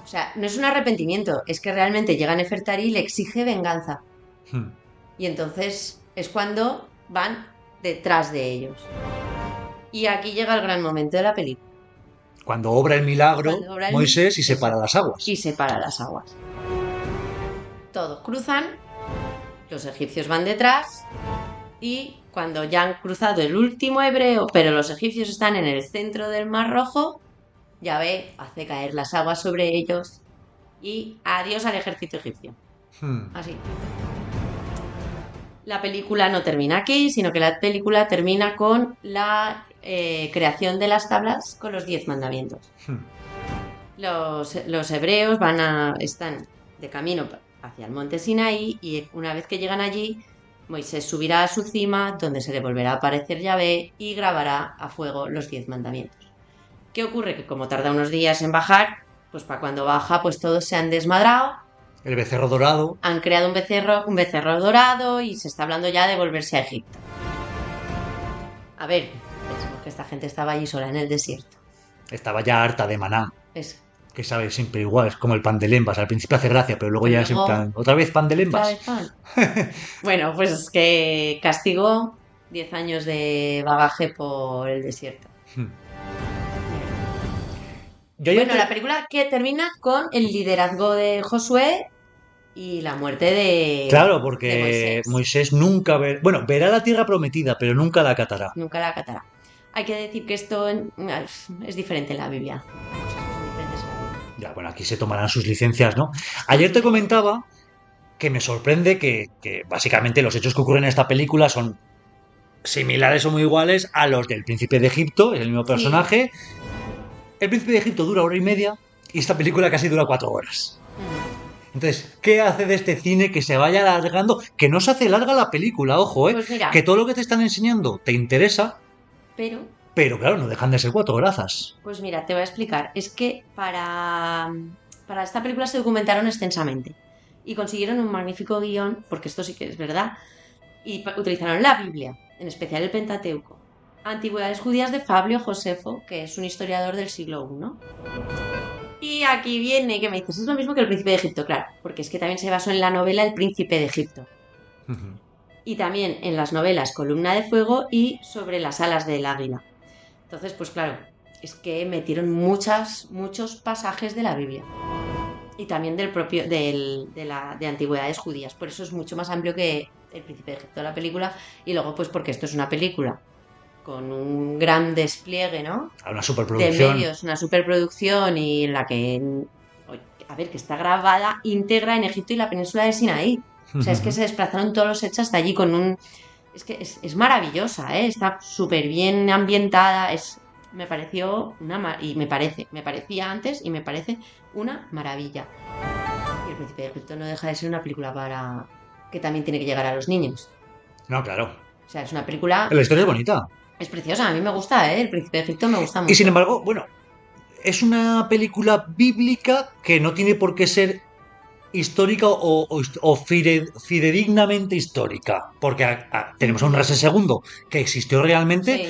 F: O sea, no es un arrepentimiento, es que realmente llega Nefertari y le exige venganza. Y entonces es cuando van detrás de ellos. Y aquí llega el gran momento de la película.
E: Cuando obra el milagro,
F: Cuando obra el
E: Moisés y
F: eso.
E: separa las aguas.
F: Y separa las aguas. Todos cruzan, los egipcios van detrás y cuando ya han cruzado el último hebreo, pero los egipcios están en el centro del Mar Rojo, Yahvé hace caer las aguas sobre ellos y adiós al ejército egipcio. Así. La película no termina aquí, sino que la película termina con la creación de las tablas con los 10 mandamientos. Los hebreos están de camino hacia el monte Sinaí y una vez que llegan allí, Moisés subirá a su cima, donde se le volverá a aparecer Yahvé y grabará a fuego los 10 mandamientos. ¿Qué ocurre? Que como tarda unos días en bajar, pues para cuando baja, pues todos se han desmadrado,
E: El becerro dorado.
F: han creado un becerro dorado y se está hablando ya de volverse a Egipto. A ver, pensemos que esta gente estaba allí sola en el desierto.
E: Estaba ya harta de maná.
F: Es
E: Que sabe siempre igual, es como el pan de lembas. Al principio hace gracia, pero luego
F: Pero
E: ya es en
F: luego-
E: plan, ¿otra vez pan de lembas?
F: otra vez pan. Bueno, pues que castigó 10 años de bagaje por el desierto.
E: Yo ya
F: Bueno, la película que termina con el liderazgo de Josué y la muerte de...
E: Claro,
F: de
E: porque
F: Moisés.
E: Moisés nunca verá la tierra prometida, pero nunca la acatará.
F: Nunca la acatará. Hay que decir que esto es diferente en la Biblia. Las cosas son diferentes en la Biblia.
E: Ya, bueno, aquí se tomarán sus licencias, ¿no? Ayer te comentaba que me sorprende que básicamente los hechos que ocurren en esta película son similares o muy iguales a los del Príncipe de Egipto, es el mismo personaje. El Príncipe de Egipto dura 1 hora y media y esta película casi dura 4 horas. Entonces, ¿qué hace de este cine que se vaya alargando? Que no se hace larga la película, ojo,
F: Pues mira,
E: que todo lo que te están enseñando te interesa,
F: pero...
E: pero claro, no dejan de ser 4 horazas.
F: Pues mira, te voy a explicar. Es que para esta película se documentaron extensamente y consiguieron un magnífico guión, porque esto sí que es verdad, y utilizaron la Biblia, en especial el Pentateuco, Antigüedades judías de Fabio Josefo, que es un historiador del siglo I. Y aquí viene que me dices, es lo mismo que el Príncipe de Egipto, claro, porque es que también se basó en la novela El Príncipe de Egipto. Y también en las novelas Columna de Fuego y Sobre las alas del águila. Entonces, pues claro, es que metieron muchos pasajes de la Biblia. Y también de antigüedades judías. Por eso es mucho más amplio que El Príncipe de Egipto, la película. Y luego, pues porque esto es una película con un gran despliegue, ¿no?
E: A una
F: De
E: superproducción.
F: medios, una superproducción y en la que, a ver, que está grabada íntegra en Egipto y la península de Sinaí. O sea, es que se desplazaron todos los hechos hasta allí con un... Es que es maravillosa, ¿eh? Está súper bien ambientada, es me pareció me parecía antes y me parece una maravilla. Y El Príncipe de Egipto no deja de ser una película que también tiene que llegar a los niños.
E: No, claro.
F: O sea, es una película...
E: La historia es bonita.
F: Es preciosa, a mí me gusta, ¿eh? El Príncipe de Egipto me gusta mucho.
E: Y sin embargo, bueno, es una película bíblica que no tiene por qué ser histórica o fidedignamente histórica. Porque tenemos a un Ramsés II que existió realmente,
F: Sí.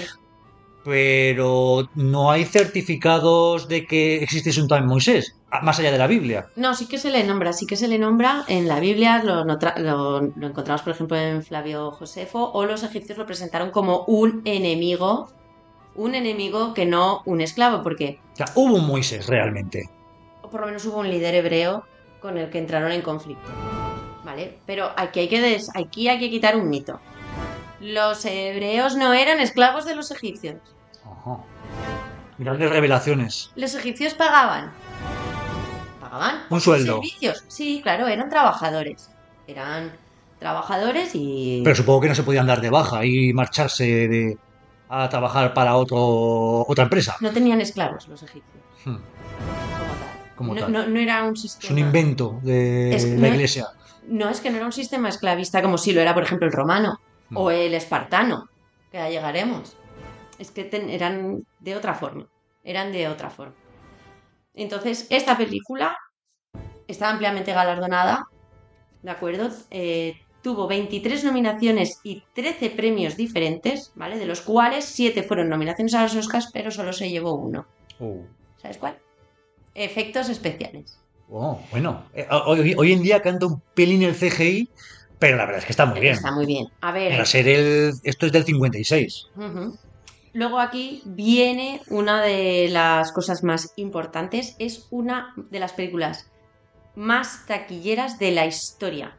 E: pero no hay certificados de que existiese un tal Moisés, más allá de la Biblia.
F: No, sí que se le nombra. En la Biblia lo encontramos, por ejemplo, en Flavio Josefo, o los egipcios lo presentaron como un enemigo que no un esclavo, porque,
E: O sea, hubo un Moisés realmente.
F: o por lo menos hubo un líder hebreo con el que entraron en conflicto, ¿vale? Pero aquí hay que quitar un mito. Los hebreos no eran esclavos de los egipcios.
E: Ajá. Grandes revelaciones.
F: Los egipcios pagaban
E: Un sueldo.
F: servicios. Sí, claro, eran trabajadores. Y...
E: Pero supongo que no se podían dar de baja y marcharse a trabajar para otra empresa.
F: No tenían esclavos los egipcios,
E: Hmm.
F: como
E: Como
F: tal.
E: tal.
F: No era un
E: Es
F: sistema...
E: un invento de
F: Es-
E: la
F: no-
E: iglesia.
F: No, es que no era un sistema esclavista como si lo era, por ejemplo, el romano o el espartano, que ya llegaremos. Es que eran de otra forma. Entonces, esta película está ampliamente galardonada, ¿de acuerdo? Tuvo 23 nominaciones y 13 premios diferentes, ¿vale? De los cuales 7 fueron nominaciones a los Oscars, pero solo se llevó uno. ¿Sabes cuál? Efectos especiales.
E: Oh, bueno, hoy en día canta un pelín el CGI, pero la verdad es que está muy bien.
F: Está muy bien. A ver...
E: Para ser esto es del 56.
F: Ujú. Luego aquí viene una de las cosas más importantes. Es una de las películas más taquilleras de la historia.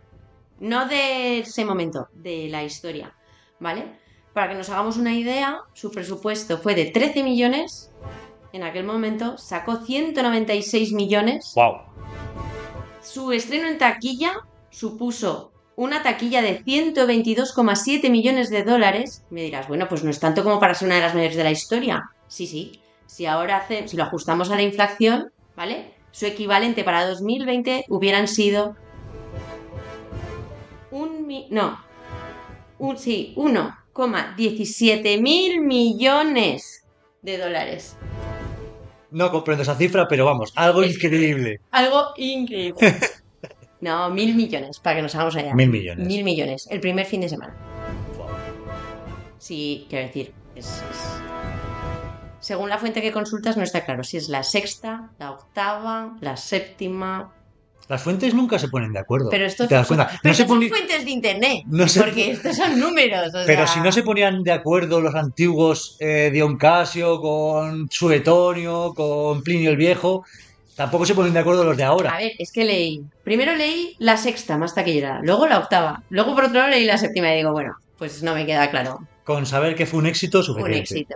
F: No de ese momento, de la historia, ¿vale? Para que nos hagamos una idea, su presupuesto fue de 13 millones. En aquel momento sacó 196 millones.
E: ¡Wow!
F: Su estreno en taquilla supuso una taquilla de 122,7 millones de dólares. Me dirás, bueno, pues no es tanto como para ser una de las mayores de la historia. Sí. Si lo ajustamos a la inflación, ¿vale? Su equivalente para 2020 hubieran sido 1,17 mil millones de dólares.
E: No comprendo esa cifra, pero vamos, algo increíble.
F: Algo increíble. No, 1.000 millones, para que nos hagamos allá.
E: 1.000 millones.
F: 1.000 millones, el primer fin de semana. Sí, quiero decir, según la fuente que consultas no está claro si es la sexta, la octava, la séptima...
E: Las fuentes nunca se ponen de acuerdo.
F: Pero esto
E: ¿Te das cuenta? No se
F: son
E: pone-
F: fuentes de internet,
E: no se-
F: porque estos son números.
E: Pero si no se ponían de acuerdo los antiguos Dion Casio con Suetonio, con Plinio el Viejo, tampoco se ponen de acuerdo los de
F: A
E: ahora.
F: ver, es que primero leí la sexta más taquillera, luego la octava, luego por otro lado leí la séptima y digo, bueno, pues no me queda claro.
E: Con saber que fue un éxito suficiente.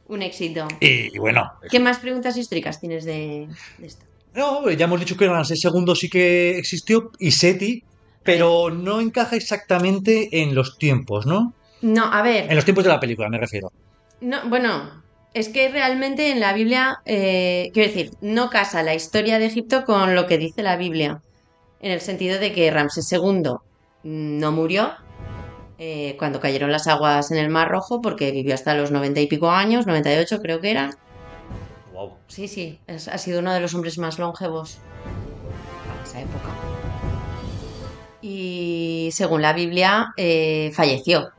F: Un éxito.
E: Y bueno,
F: ¿Qué más preguntas históricas tienes de esto?
E: no, ya hemos dicho que Ramsés II sí que existió y Seti, pero no encaja exactamente en los tiempos, ¿no?
F: No, a ver,
E: En los tiempos de la película, me refiero.
F: no, bueno, es que realmente en la Biblia, quiero decir, no casa la historia de Egipto con lo que dice la Biblia, en el sentido de que Ramsés II no murió cuando cayeron las aguas en el Mar Rojo, porque vivió hasta los 90 y pico años, 98 creo que era.
E: Wow.
F: Sí, ha sido uno de los hombres más longevos para esa época. Y según la Biblia, falleció.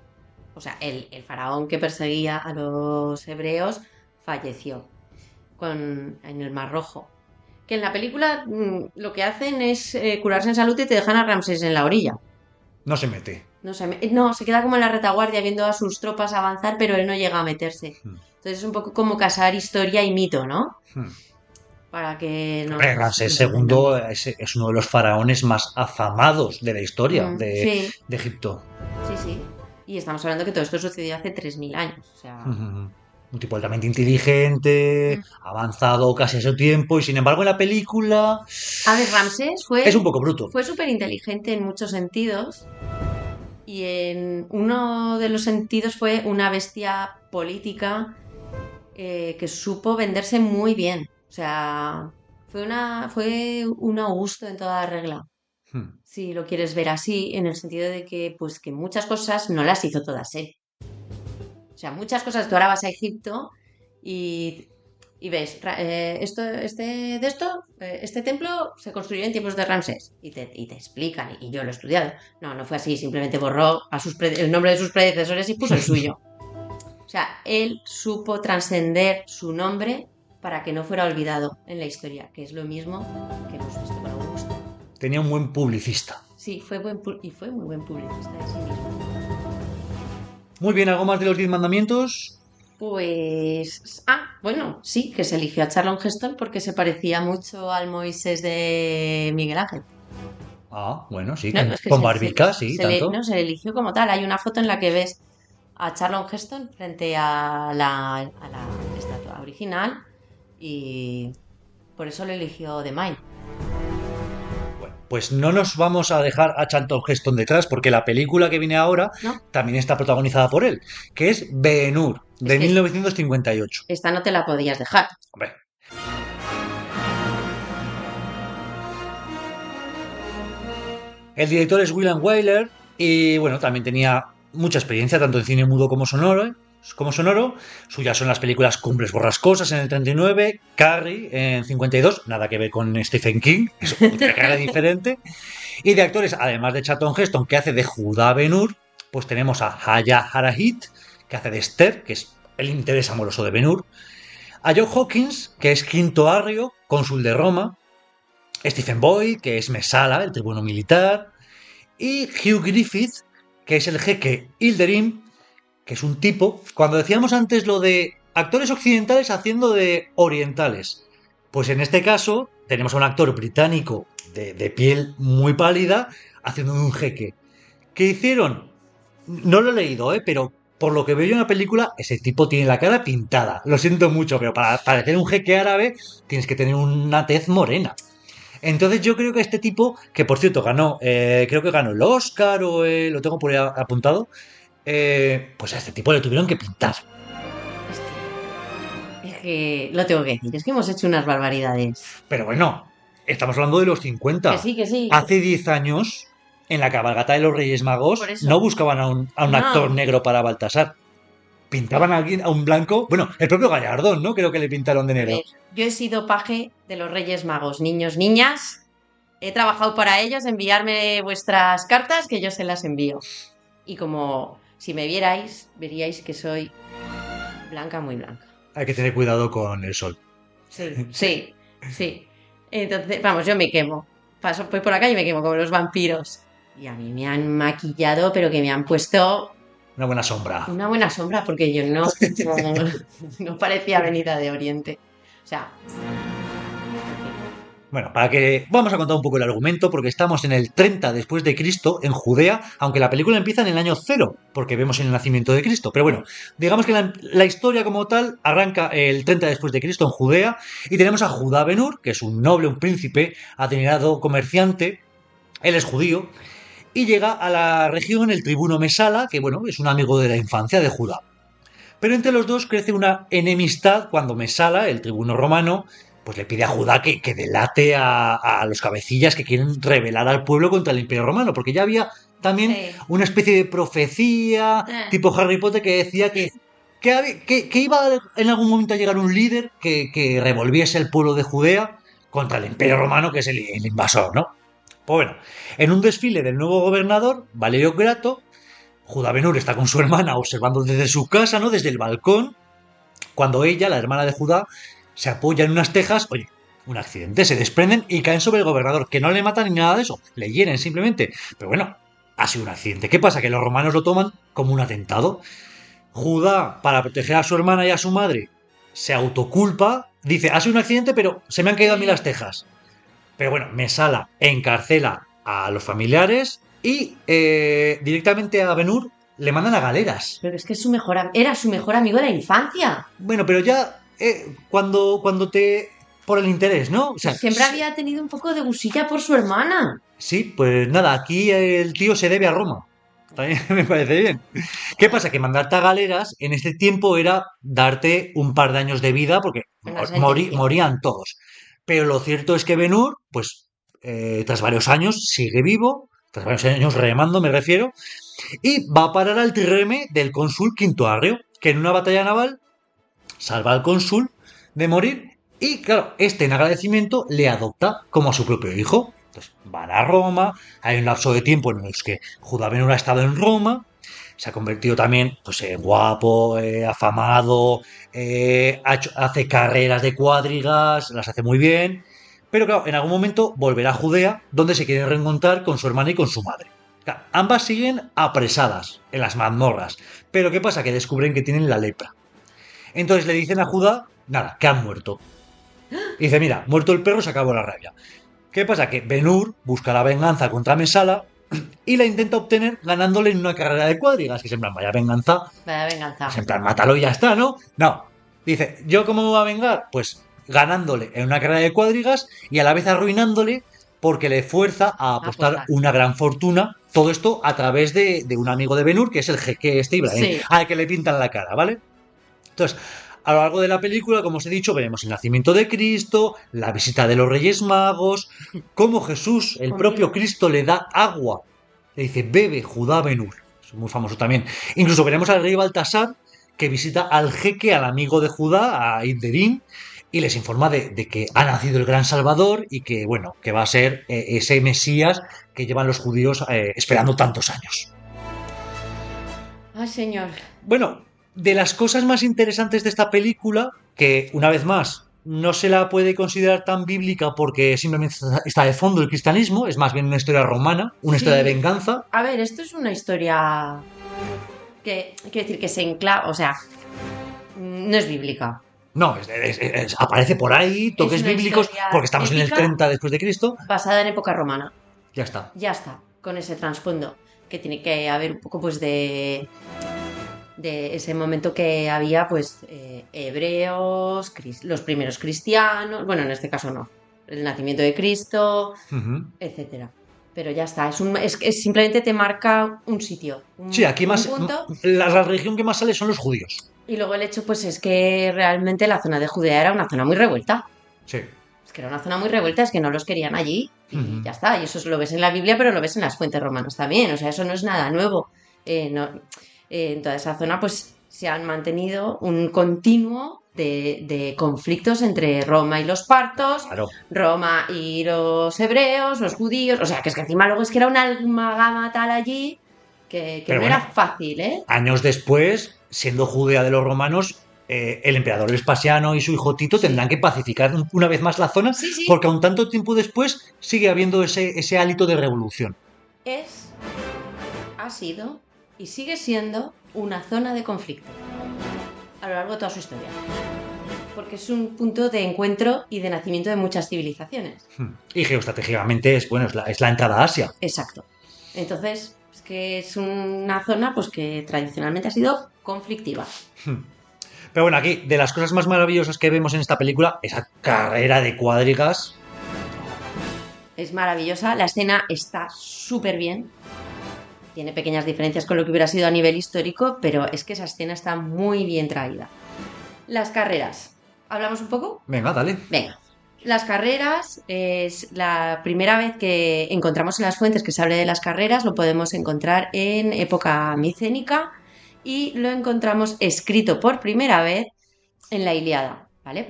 F: O sea, el faraón que perseguía a los hebreos falleció en el Mar Rojo. Que en la película lo que hacen es curarse en salud y te dejan a Ramsés en la orilla.
E: No se mete.
F: No, se queda como en la retaguardia viendo a sus tropas avanzar, pero él no llega a meterse.
E: Hmm.
F: Entonces es un poco como casar historia y mito, ¿no? Para que no...
E: Ramsés II es uno de los faraones más afamados de la historia de Egipto.
F: Sí. Y estamos hablando que todo esto sucedió hace 3.000 años. O sea...
E: Un tipo altamente inteligente, avanzado casi a su tiempo, y sin embargo en la película
F: A ver, Ramsés
E: es un poco bruto.
F: fue súper inteligente en muchos sentidos. Y en uno de los sentidos fue una bestia política que supo venderse muy bien. O sea, fue un Augusto en toda regla. Si lo quieres ver así, en el sentido de que, pues, que muchas cosas no las hizo todas él. O sea, muchas cosas, tú ahora vas a Egipto y ves, este templo se construyó en tiempos de Ramsés y te explican, y yo lo he estudiado. No fue así, simplemente borró el nombre de sus predecesores y puso el suyo. O sea, él supo trascender su nombre para que no fuera olvidado en la historia, que es lo mismo que hemos visto con Augusto.
E: Tenía un buen publicista.
F: Sí, fue muy buen publicista de sí mismo.
E: Muy bien, ¿algo más de los 10 mandamientos?
F: Pues... bueno, sí, que se eligió a Charlton Heston porque se parecía mucho al Moisés de Miguel Ángel.
E: Bueno, sí,
F: No, es que
E: con barbica, sí, tanto.
F: se le eligió como tal. Hay una foto en la que ves a Charlton Heston frente a la estatua original y por eso lo eligió The Mile.
E: Pues no nos vamos a dejar a Charlton Heston detrás, porque la película que viene ahora también está protagonizada por él, que es Ben-Hur, de 1958.
F: Esta no te la podías dejar.
E: Hombre. El director es William Wyler y bueno, también tenía mucha experiencia tanto en cine mudo como sonoro. Suyas son las películas Cumbres Borrascosas en el 39, Carrie en 52, nada que ver con Stephen King, es otra cara diferente. Y de actores, además de Charlton Heston, que hace de Judá Ben-Hur, pues tenemos a Haya Harahit, que hace de Esther, que es el interés amoroso de Ben-Hur, a Joe Hawkins, que es Quinto Arrio, cónsul de Roma, Stephen Boyd, que es Mesala, el tribuno militar, y Hugh Griffith, que es el jeque Ilderim, que es un tipo, cuando decíamos antes lo de actores occidentales haciendo de orientales, pues en este caso tenemos a un actor británico de piel muy pálida haciendo de un jeque. ¿Qué hicieron? No lo he leído, pero por lo que veo yo en la película, ese tipo tiene la cara pintada. Lo siento mucho, pero para parecer un jeque árabe tienes que tener una tez morena. Entonces yo creo que este tipo, que por cierto ganó, creo que ganó el Oscar o lo tengo por ahí apuntado, pues a este tipo le tuvieron que pintar.
F: Es que lo tengo que decir, es que hemos hecho unas barbaridades.
E: Pero bueno, estamos hablando de los 50.
F: Que sí.
E: Hace 10 años, en la cabalgata de los Reyes Magos, no buscaban a un actor negro para Baltasar. Pintaban a un blanco. Bueno, el propio Gallardón, ¿no? Creo que le pintaron de negro.
F: Yo he sido paje de los Reyes Magos, niños, niñas. He trabajado para ellos, enviarme vuestras cartas que yo se las envío. Y como si me vierais, veríais que soy blanca, muy blanca.
E: Hay que tener cuidado con el sol.
F: Sí. Entonces, vamos, yo me quemo. Paso por la calle y me quemo como los vampiros. Y a mí me han maquillado, pero que me han puesto...
E: Una buena sombra.
F: Una buena sombra, porque yo no parecía venida de Oriente. O sea...
E: Bueno, vamos a contar un poco el argumento, porque estamos en el 30 después de Cristo, en Judea, aunque la película empieza en el año 0, porque vemos el nacimiento de Cristo. Pero bueno, digamos que la historia como tal arranca el 30 después de Cristo en Judea, y tenemos a Judá Ben-Hur, que es un noble, un príncipe, adinerado comerciante, él es judío, y llega a la región el tribuno Mesala, que bueno, es un amigo de la infancia de Judá. Pero entre los dos crece una enemistad cuando Mesala, el tribuno romano, pues le pide a Judá que delate a los cabecillas que quieren rebelar al pueblo contra el Imperio Romano, porque ya había también una especie de profecía tipo Harry Potter que decía que iba en algún momento a llegar un líder que revolviese el pueblo de Judea contra el Imperio Romano, que es el invasor, ¿no? Pues bueno, en un desfile del nuevo gobernador, Valerio Grato, Judá Ben-Hur está con su hermana observando desde su casa, ¿no? Desde el balcón, cuando ella, la hermana de Judá, se apoya en unas tejas, oye, un accidente, se desprenden y caen sobre el gobernador, que no le matan ni nada de eso, le hieren simplemente. Pero bueno, ha sido un accidente. ¿Qué pasa? Que los romanos lo toman como un atentado. Judá, para proteger a su hermana y a su madre, se autoculpa, dice, ha sido un accidente, pero se me han caído a mí las tejas. Pero bueno, Mesala encarcela a los familiares y directamente a Ben-Hur le mandan a galeras.
F: Pero es que era su mejor amigo de la infancia.
E: Bueno, pero ya... cuando te... por el interés, ¿no? O sea,
F: siempre había tenido un poco de gusilla por su hermana.
E: Sí, pues nada, aquí el tío se debe a Roma. También me parece bien. ¿Qué pasa? Que mandarte a galeras en este tiempo era darte un par de años de vida porque
F: Una sentencia.
E: morían todos. Pero lo cierto es que Ben-Hur, pues tras varios años, sigue vivo, tras varios años remando, me refiero, y va a parar al trireme del cónsul Quinto Arreo, que en una batalla naval salva al cónsul de morir y, claro, este en agradecimiento le adopta como a su propio hijo. Entonces van a Roma, hay un lapso de tiempo en el que Judá Ben-Hur ha estado en Roma, se ha convertido también pues, en guapo, afamado, hace carreras de cuadrigas, las hace muy bien, pero claro, en algún momento volverá a Judea, donde se quiere reencontrar con su hermana y con su madre. Claro, ambas siguen apresadas en las mazmorras, pero ¿qué pasa? Que descubren que tienen la lepra. Entonces le dicen a Judá, nada, que han muerto. Y dice, mira, muerto el perro, se acabó la rabia. ¿Qué pasa? Que Ben-Hur busca la venganza contra Mesala y la intenta obtener ganándole en una carrera de cuadrigas, que es en plan, vaya venganza,
F: Vaya venganza.
E: pues en plan, mátalo y ya está, ¿no? No. Dice, ¿yo cómo me voy a vengar? Pues ganándole en una carrera de cuadrigas y a la vez arruinándole porque le fuerza a apostar una gran fortuna. Todo esto a través de un amigo de Ben-Hur, que es el jeque este Ibrahim,
F: Sí.
E: al que le pintan la cara, ¿vale? Entonces, a lo largo de la película, como os he dicho, veremos el nacimiento de Cristo, la visita de los Reyes Magos, cómo Jesús, el propio Cristo, le da agua. Le dice, bebe, Judá Ben-Hur. Es muy famoso también. Incluso veremos al rey Baltasar, que visita al jeque, al amigo de Judá, a Ibderín, y les informa de que ha nacido el gran Salvador y que, bueno, que va a ser ese Mesías que llevan los judíos esperando tantos años.
F: Ay, señor.
E: Bueno, de las cosas más interesantes de esta película, que una vez más no se la puede considerar tan bíblica porque simplemente está de fondo el cristianismo, es más bien una historia romana, una historia de venganza.
F: A ver, esto es una historia que, quiero decir, que se enclava, o sea, no es bíblica.
E: No, aparece por ahí, toques
F: una
E: bíblicos,
F: historia
E: porque estamos en el
F: épica
E: 30 después de Cristo.
F: Basada en época romana.
E: Ya está.
F: Ya está, con ese trasfondo, que tiene que haber un poco pues de ese momento que había pues hebreos, los primeros cristianos, bueno, en este caso no, el nacimiento de Cristo, etcétera. Pero ya está, es simplemente te marca un sitio.
E: Sí, aquí más
F: punto.
E: La religión que más sale son los judíos.
F: Y luego el hecho pues es que realmente la zona de Judea era una zona muy revuelta.
E: Sí.
F: Es que era una zona muy revuelta, es que no los querían allí y ya está. Y eso lo ves en la Biblia, pero lo ves en las fuentes romanas también. O sea, eso no es nada nuevo. En toda esa zona pues se han mantenido un continuo de conflictos entre Roma y los partos,
E: Claro.
F: Roma y los hebreos, los judíos. O sea, que es que encima luego es que era una amalgama tal allí que no
E: bueno,
F: era fácil, ¿eh?
E: Años después, siendo Judea de los romanos, el emperador Vespasiano y su hijo Tito tendrán que pacificar una vez más la zona,
F: Sí.
E: porque aun tanto tiempo después sigue habiendo ese hálito de revolución.
F: Ha sido y sigue siendo una zona de conflicto a lo largo de toda su historia. Porque es un punto de encuentro y de nacimiento de muchas civilizaciones.
E: Y geoestratégicamente es la entrada a Asia.
F: Exacto. Entonces, es que es una zona pues que tradicionalmente ha sido conflictiva.
E: Pero bueno, aquí, de las cosas más maravillosas que vemos en esta película, esa carrera de cuadrigas.
F: Es maravillosa, la escena está súper bien. Tiene pequeñas diferencias con lo que hubiera sido a nivel histórico, pero es que esa escena está muy bien traída. Las carreras. ¿Hablamos un poco?
E: Venga, dale.
F: Venga. Las carreras es la primera vez que encontramos en las fuentes que se hable de las carreras, lo podemos encontrar en época micénica y lo encontramos escrito por primera vez en la Ilíada, ¿vale?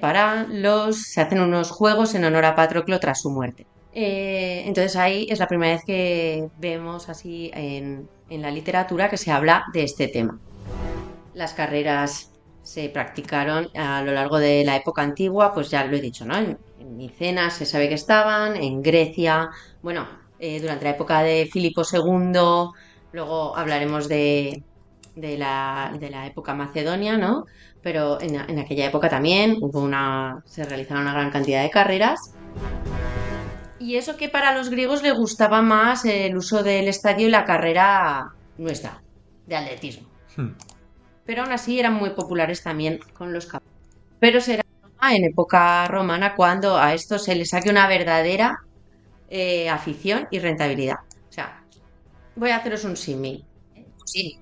F: Se hacen unos juegos en honor a Patroclo tras su muerte. Entonces ahí es la primera vez que vemos así en la literatura que se habla de este tema. Las carreras se practicaron a lo largo de la época antigua, pues ya lo he dicho, ¿no? En Micenas se sabe que estaban, en Grecia, bueno, durante la época de Filipo II, luego hablaremos de la época macedonia, ¿no? Pero en aquella época también se realizaron una gran cantidad de carreras. Y eso que para los griegos les gustaba más el uso del estadio y la carrera nuestra, de atletismo. Pero aún así eran muy populares también con los caballos. Pero será en época romana cuando a esto se le saque una verdadera afición y rentabilidad. O sea, voy a haceros un símil. imposible.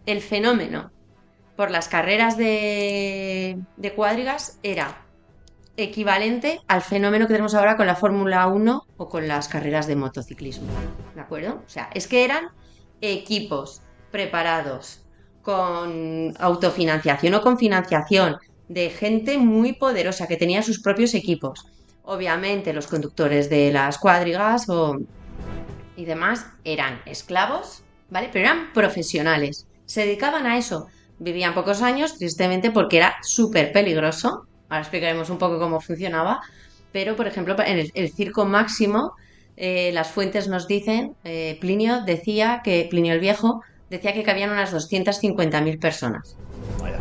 F: El fenómeno por las carreras de cuadrigas era equivalente al fenómeno que tenemos ahora con la Fórmula 1 o con las carreras de motociclismo, ¿de acuerdo? O sea, es que eran equipos preparados con autofinanciación o con financiación de gente muy poderosa que tenía sus propios equipos. Obviamente los conductores de las cuadrigas y demás eran esclavos, ¿vale? Pero eran profesionales, se dedicaban a eso. Vivían pocos años, tristemente, porque era súper peligroso. Ahora explicaremos un poco cómo funcionaba. Pero, por ejemplo, en el Circo Máximo, las fuentes nos dicen, Plinio el Viejo decía que cabían unas 250.000 personas.
E: Vaya.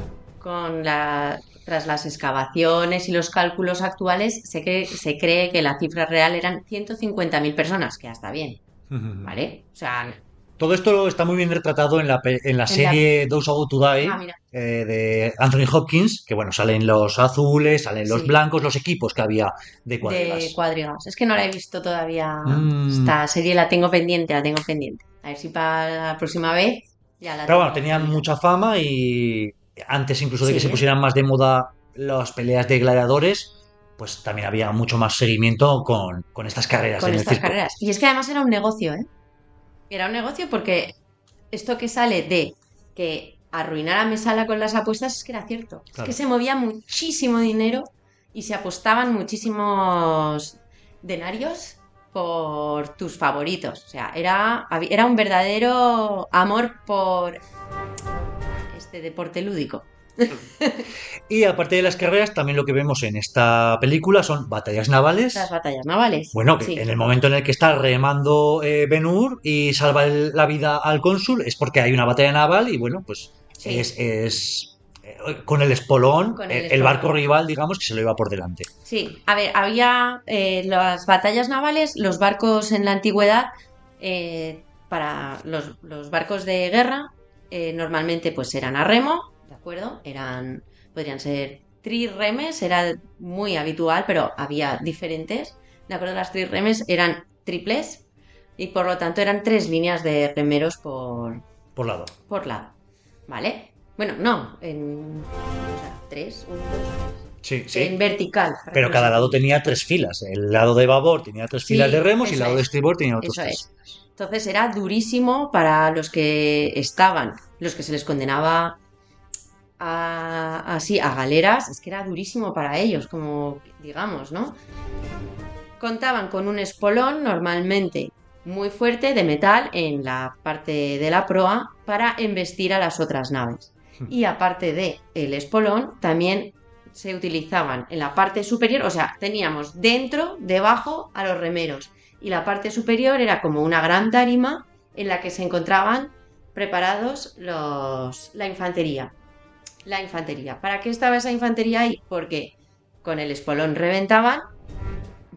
F: Tras las excavaciones y los cálculos actuales, se cree que la cifra real eran 150.000 personas, que ya está bien, ¿vale? O sea...
E: Todo esto está muy bien retratado en la serie Those About to Die de Anthony Hopkins, que bueno, salen los azules, salen los blancos, los equipos que había de cuadrigas.
F: De cuadrigas. Es que no la he visto todavía. Esta serie la tengo pendiente. A ver si para la próxima vez ya la
E: Pero
F: tengo
E: bueno, tenían
F: pendiente.
E: mucha fama y antes incluso de que
F: Sí.
E: se pusieran más de moda las peleas de gladiadores, pues también había mucho más seguimiento con estas carreras
F: Con
E: en el
F: estas
E: circo.
F: carreras. Y es que además era un negocio, ¿eh? Era un negocio porque esto que sale de que arruinara Mesala con las apuestas es que era cierto.
E: Claro.
F: Es que se movía muchísimo dinero y se apostaban muchísimos denarios por tus favoritos. O sea, era un verdadero amor por este deporte lúdico.
E: Y aparte de las carreras, también lo que vemos en esta película son batallas navales.
F: Las batallas navales.
E: Bueno, que
F: Sí.
E: en el momento en el que está remando Ben-Hur y salva la vida al cónsul es porque hay una batalla naval y bueno, pues
F: Sí.
E: es con el espolón,
F: Con el
E: el
F: espolón.
E: barco rival, digamos, que se lo iba por delante.
F: Sí, a ver, había las batallas navales, los barcos en la antigüedad, para los barcos de guerra, normalmente pues eran a remo, ¿de acuerdo? Podrían ser trirremes, era muy habitual, pero había diferentes, ¿de acuerdo? Las trirremes eran triples y por lo tanto eran 3 líneas de remeros por
E: Por lado.
F: ¿vale? Bueno, no, o sea, 3, 1, 2,
E: Sí,
F: en
E: sí.
F: vertical.
E: Pero cada lado tenía 3 filas. El lado de babor tenía 3
F: Sí,
E: filas de remos y el
F: eso
E: lado de
F: es.
E: estribor tenía otros
F: Eso
E: 3.
F: es. Entonces era durísimo para los que se les condenaba a galeras, es que era durísimo para ellos, como digamos, ¿no? Contaban con un espolón normalmente muy fuerte de metal en la parte de la proa para embestir a las otras naves. Y aparte de el espolón, también se utilizaban en la parte superior, o sea, teníamos dentro, debajo a los remeros. Y la parte superior era como una gran tarima en la que se encontraban preparados la infantería. La infantería. ¿Para qué estaba esa infantería ahí? Porque con el espolón reventaban,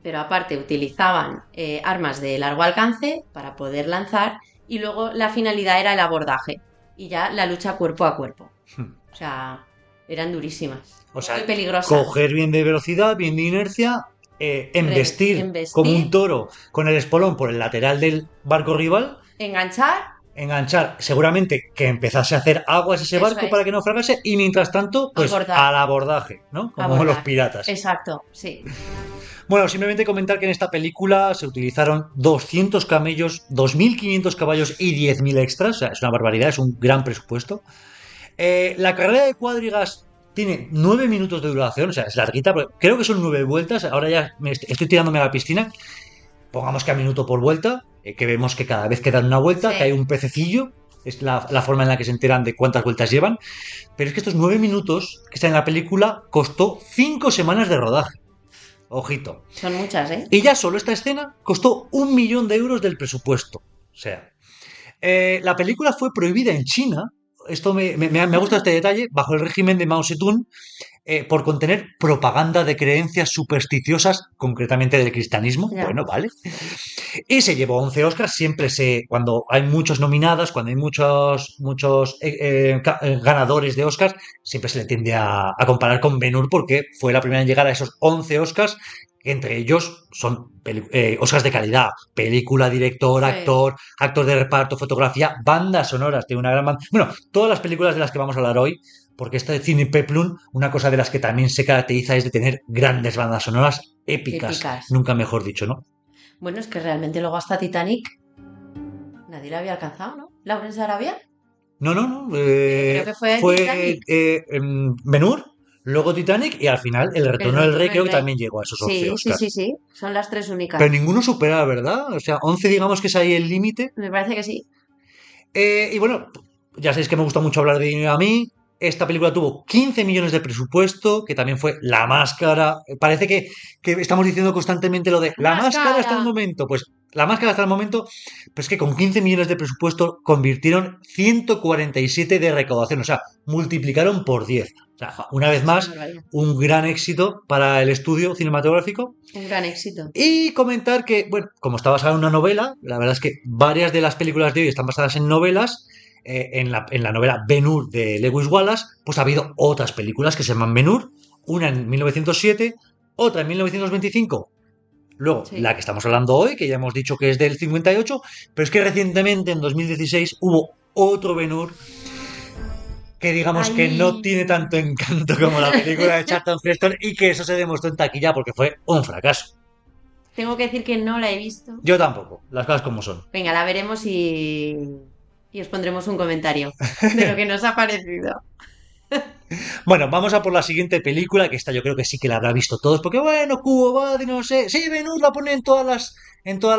F: pero aparte utilizaban armas de largo alcance para poder lanzar y luego la finalidad era el abordaje y ya la lucha cuerpo a cuerpo. O sea, eran durísimas.
E: O sea,
F: muy peligrosas.
E: coger bien de velocidad, bien de inercia, embestir como un toro con el espolón por el lateral del barco rival, enganchar, seguramente que empezase a hacer aguas ese
F: Eso
E: barco
F: es.
E: para que no fracase y mientras tanto, pues
F: Abordar.
E: al abordaje, ¿no? Como
F: Abordar.
E: los piratas.
F: Exacto, sí.
E: Bueno, simplemente comentar que en esta película se utilizaron 200 camellos, 2.500 caballos y 10.000 extras, o sea, es una barbaridad, es un gran presupuesto. La carrera de cuadrigas tiene 9 minutos de duración, o sea, es larguita, pero creo que son 9 vueltas, ahora ya estoy tirándome a la piscina, pongamos que a minuto por vuelta, que vemos que cada vez que dan una vuelta,
F: Sí.
E: que hay un pececillo, es la forma en la que se enteran de cuántas vueltas llevan, pero es que estos 9 minutos que están en la película costó 5 semanas de rodaje. Ojito.
F: Son muchas, ¿eh?
E: Y ya solo esta escena costó 1 millón de euros del presupuesto. O sea, la película fue prohibida en China. Esto me ha gustado este detalle. Bajo el régimen de Mao Zedong, por contener propaganda de creencias supersticiosas, concretamente del cristianismo.
F: Ya.
E: Bueno, vale. Y se llevó 11 Oscars. Cuando hay muchos nominadas, cuando hay muchos ganadores de Oscars, siempre se le tiende a comparar con Ben-Hur porque fue la primera en llegar a esos 11 Oscars. Entre ellos son Oscars de calidad: película, director,
F: Sí.
E: actor de reparto, fotografía, bandas sonoras. Tiene una gran banda. Bueno, todas las películas de las que vamos a hablar hoy, porque esta de Cine Peplum, una cosa de las que también se caracteriza es de tener grandes bandas sonoras épicas.
F: Épicas.
E: Nunca mejor dicho, ¿no?
F: Bueno, es que realmente luego hasta Titanic nadie la había alcanzado, ¿no? ¿Lawrence de Arabia?
E: No.
F: Creo que fue Titanic.
E: Ben-Hur, luego Titanic y al final El Retorno del Rey creo que
F: Rey.
E: también llegó a esos 11
F: Sí,
E: Oscars.
F: sí. Son las tres únicas.
E: Pero ninguno supera, ¿verdad? O sea, 11 digamos que es ahí el límite.
F: Me parece que sí.
E: Y bueno, ya sabéis que me gusta mucho hablar de dinero a mí. Esta película tuvo 15 millones de presupuesto, que también fue La Máscara. Parece que estamos diciendo constantemente lo de La Máscara hasta el momento. Pues La Máscara hasta el momento, pues que con 15 millones de presupuesto convirtieron 147 de recaudación. O sea, multiplicaron por 10. O sea, una vez más,
F: Una barbaridad.
E: un gran éxito para el estudio cinematográfico.
F: Un gran éxito.
E: Y comentar que, bueno, como está basada en una novela, la verdad es que varias de las películas de hoy están basadas en novelas. En la novela Ben-Hur de Lewis Wallace, pues ha habido otras películas que se llaman Ben-Hur, una en 1907, otra en 1925, luego
F: Sí.
E: la que estamos hablando hoy, que ya hemos dicho que es del 58, pero es que recientemente, en 2016, hubo otro Ben-Hur que digamos que
F: Ay.
E: no tiene tanto encanto como la película de Charlton Heston, y que eso se demostró en taquilla porque fue un fracaso.
F: Tengo que decir que no la he visto.
E: Yo tampoco, las cosas como son.
F: Venga, la veremos y os pondremos un comentario de lo que nos ha parecido.
E: Bueno, vamos a por la siguiente película, que esta yo creo que sí que la habrá visto todos, porque bueno, Cubo, Badi, no sé, sí, Ben-Hur la pone en todas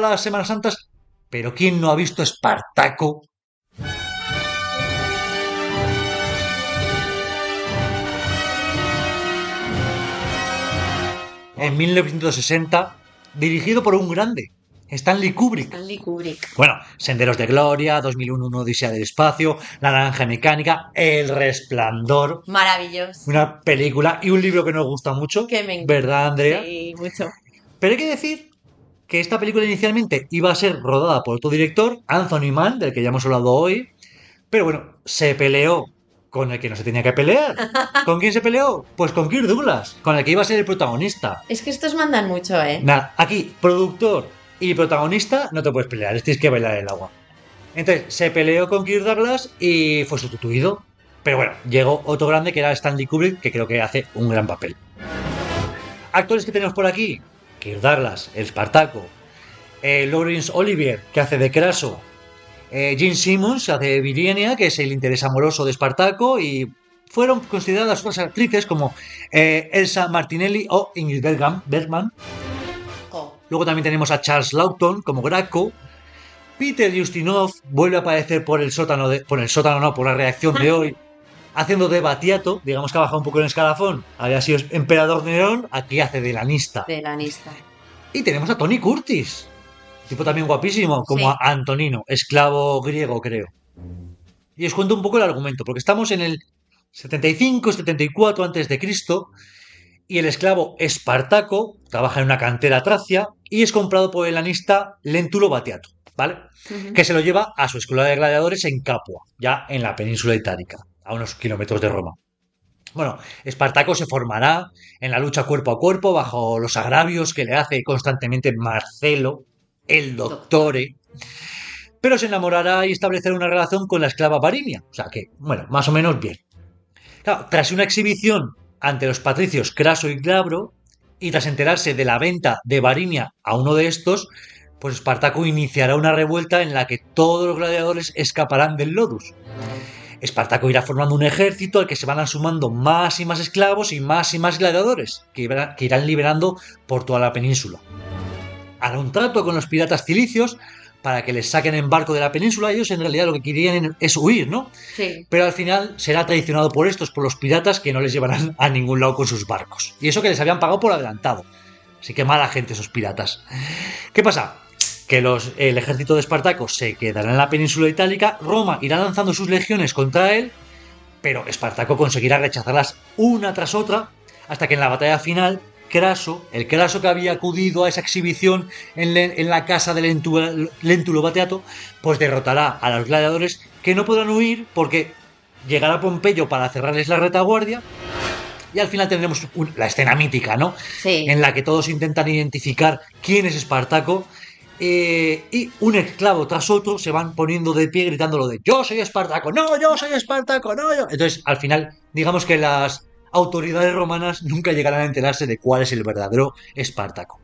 E: las Semanas Santas, pero ¿quién no ha visto Espartaco? En 1960, dirigido por un grande, Stanley Kubrick.
F: Stanley Kubrick.
E: Bueno, Senderos de Gloria, 2001, una Odisea del Espacio, La Naranja Mecánica, El Resplandor,
F: Maravilloso.
E: una película y un libro que nos gusta mucho,
F: Que me encanta.
E: ¿verdad, Andrea?
F: Sí, mucho.
E: Pero hay que decir que esta película inicialmente iba a ser rodada por otro director, Anthony Mann, del que ya hemos hablado hoy, pero bueno, se peleó con el que no se tenía que pelear. ¿Con quién se peleó? Pues con Kirk Douglas, con el que iba a ser el protagonista.
F: Es que estos mandan mucho, ¿eh?
E: Nada, aquí, productor y protagonista, no te puedes pelear, tienes que bailar el agua. Entonces, se peleó con Kirk Douglas y fue sustituido. Pero bueno, llegó otro grande que era Stanley Kubrick, que creo que hace un gran papel. Actores que tenemos por aquí: Kirk Douglas, el Espartaco, Laurence Olivier, que hace de Craso, Gene Simmons, que hace de Virienia, que es el interés amoroso de Espartaco, y fueron consideradas otras actrices como Elsa Martinelli o Ingrid Bergman.
F: Oh,
E: Luego también tenemos a Charles Laughton como Graco. Peter Ustinov vuelve a aparecer por la reacción de hoy, haciendo de Batiato. Digamos que ha bajado un poco en el escalafón. Había sido emperador Nerón, aquí hace de lanista.
F: de lanista.
E: Y tenemos a Tony Curtis, tipo también guapísimo, como
F: Sí.
E: a Antonino, esclavo griego, creo. Y os cuento un poco el argumento, porque estamos en el 75-74 antes de Cristo, y el esclavo Espartaco trabaja en una cantera tracia y es comprado por el lanista Lentulio Batiato, ¿vale?
F: Ujú.
E: Que se lo lleva a su escuela de gladiadores en Capua, ya en la península itálica, a unos kilómetros de Roma. Bueno, Espartaco se formará en la lucha cuerpo a cuerpo bajo los agravios que le hace constantemente Marcelo, el Doctore, pero se enamorará y establecerá una relación con la esclava Varinia, o sea que, bueno, más o menos bien. Claro, tras una exhibición ante los patricios Craso y Glabro, y tras enterarse de la venta de Varinia a uno de estos, pues Espartaco iniciará una revuelta en la que todos los gladiadores escaparán del Lodus. Espartaco irá formando un ejército al que se van sumando más y más esclavos y más gladiadores, que irán liberando por toda la península. Hará un trato con los piratas cilicios para que les saquen en barco de la península. Ellos en realidad lo que querían es huir, ¿no?
F: Sí.
E: Pero al final será traicionado por los piratas, que no les llevarán a ningún lado con sus barcos. Y eso que les habían pagado por adelantado. Así que mala gente esos piratas. ¿Qué pasa? Que el ejército de Espartaco se quedará en la península itálica, Roma irá lanzando sus legiones contra él, pero Espartaco conseguirá rechazarlas una tras otra hasta que en la batalla final Craso, el Craso que había acudido a esa exhibición en la casa de Léntulo Bateato, pues derrotará a los gladiadores, que no podrán huir porque llegará Pompeyo para cerrarles la retaguardia. Y al final tendremos la escena mítica, ¿no?
F: Sí.
E: En la que todos intentan identificar quién es Espartaco. Y un esclavo tras otro se van poniendo de pie gritándolo de yo soy Espartaco, no, yo soy Espartaco, no, yo. Entonces, al final, digamos que las autoridades romanas nunca llegarán a enterarse de cuál es el verdadero Espartaco.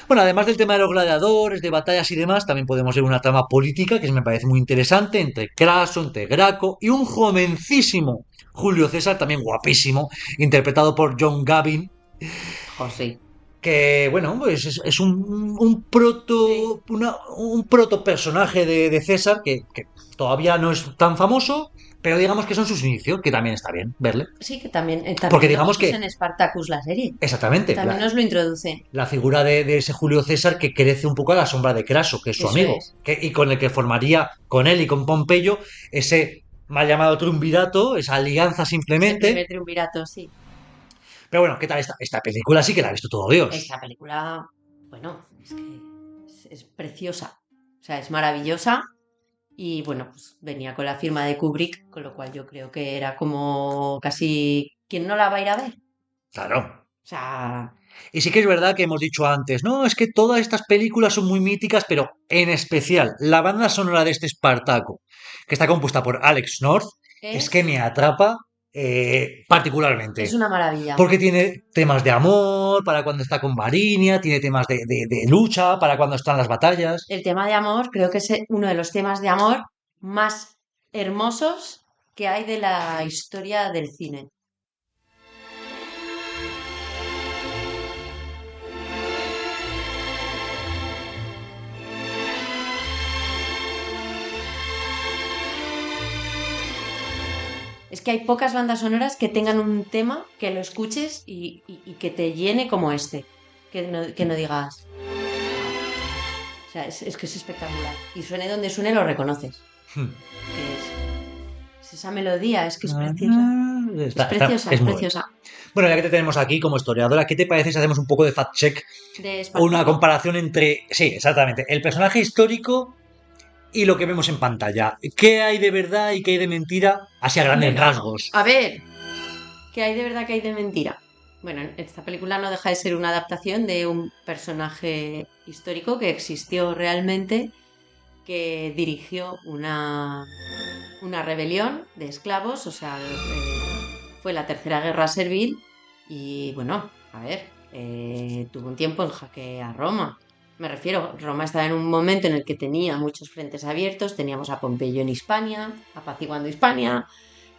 E: Bueno, además del tema de los gladiadores, de batallas y demás, también podemos ver una trama política que me parece muy interesante entre Craso, entre Graco y un jovencísimo Julio César, también guapísimo, interpretado por John Gavin,
F: Sí.
E: que bueno, pues es un proto personaje de César que todavía no es tan famoso, pero digamos que son sus inicios, que también está bien verle.
F: Sí, que también
E: Porque digamos que
F: en Spartacus la serie.
E: exactamente
F: También nos lo introduce.
E: la figura de ese Julio César que crece un poco a la sombra de Craso, que es su
F: Eso
E: amigo,
F: es.
E: y con el que formaría con él y con Pompeyo ese mal llamado triunvirato, esa alianza
F: El
E: simplemente.
F: primer triunvirato, sí.
E: Pero bueno, ¿qué tal esta película? Sí que la ha visto todo Dios.
F: Esta película, bueno, es que es preciosa. O sea, es maravillosa. Y bueno, pues venía con la firma de Kubrick, con lo cual yo creo que era como casi... ¿Quién no la va a ir a ver?
E: Claro.
F: O sea,
E: Y sí que es verdad que hemos dicho antes, no, es que todas estas películas son muy míticas, pero en especial la banda sonora de este Espartaco, que está compuesta por Alex North, es que me atrapa particularmente.
F: es una maravilla.
E: Porque tiene temas de amor para cuando está con Varinia, tiene temas de lucha para cuando están las batallas.
F: El tema de amor creo que es uno de los temas de amor más hermosos que hay de la historia del cine. Es que hay pocas bandas sonoras que tengan un tema que lo escuches y que te llene como este. Que no digas. O sea, es que es espectacular. Y suene donde suene, lo reconoces.
E: Hmm.
F: Es esa melodía, es que es preciosa. Es preciosa, es
E: muy
F: preciosa.
E: Bueno, ya que te tenemos aquí como historiadora, ¿qué te parece si hacemos un poco de fact-check?
F: De Espartaco.
E: Una comparación entre, sí, exactamente, el personaje histórico y lo que vemos en pantalla. ¿Qué hay de verdad y qué hay de mentira? Así a grandes rasgos.
F: A ver, ¿qué hay de verdad, qué hay de mentira? Bueno, esta película no deja de ser una adaptación de un personaje histórico que existió realmente, que dirigió una rebelión de esclavos, o sea, fue la Tercera Guerra Servil y bueno, a ver, tuvo un tiempo en jaque a Roma. Me refiero, Roma estaba en un momento en el que tenía muchos frentes abiertos, teníamos a Pompeyo en Hispania, apaciguando Hispania,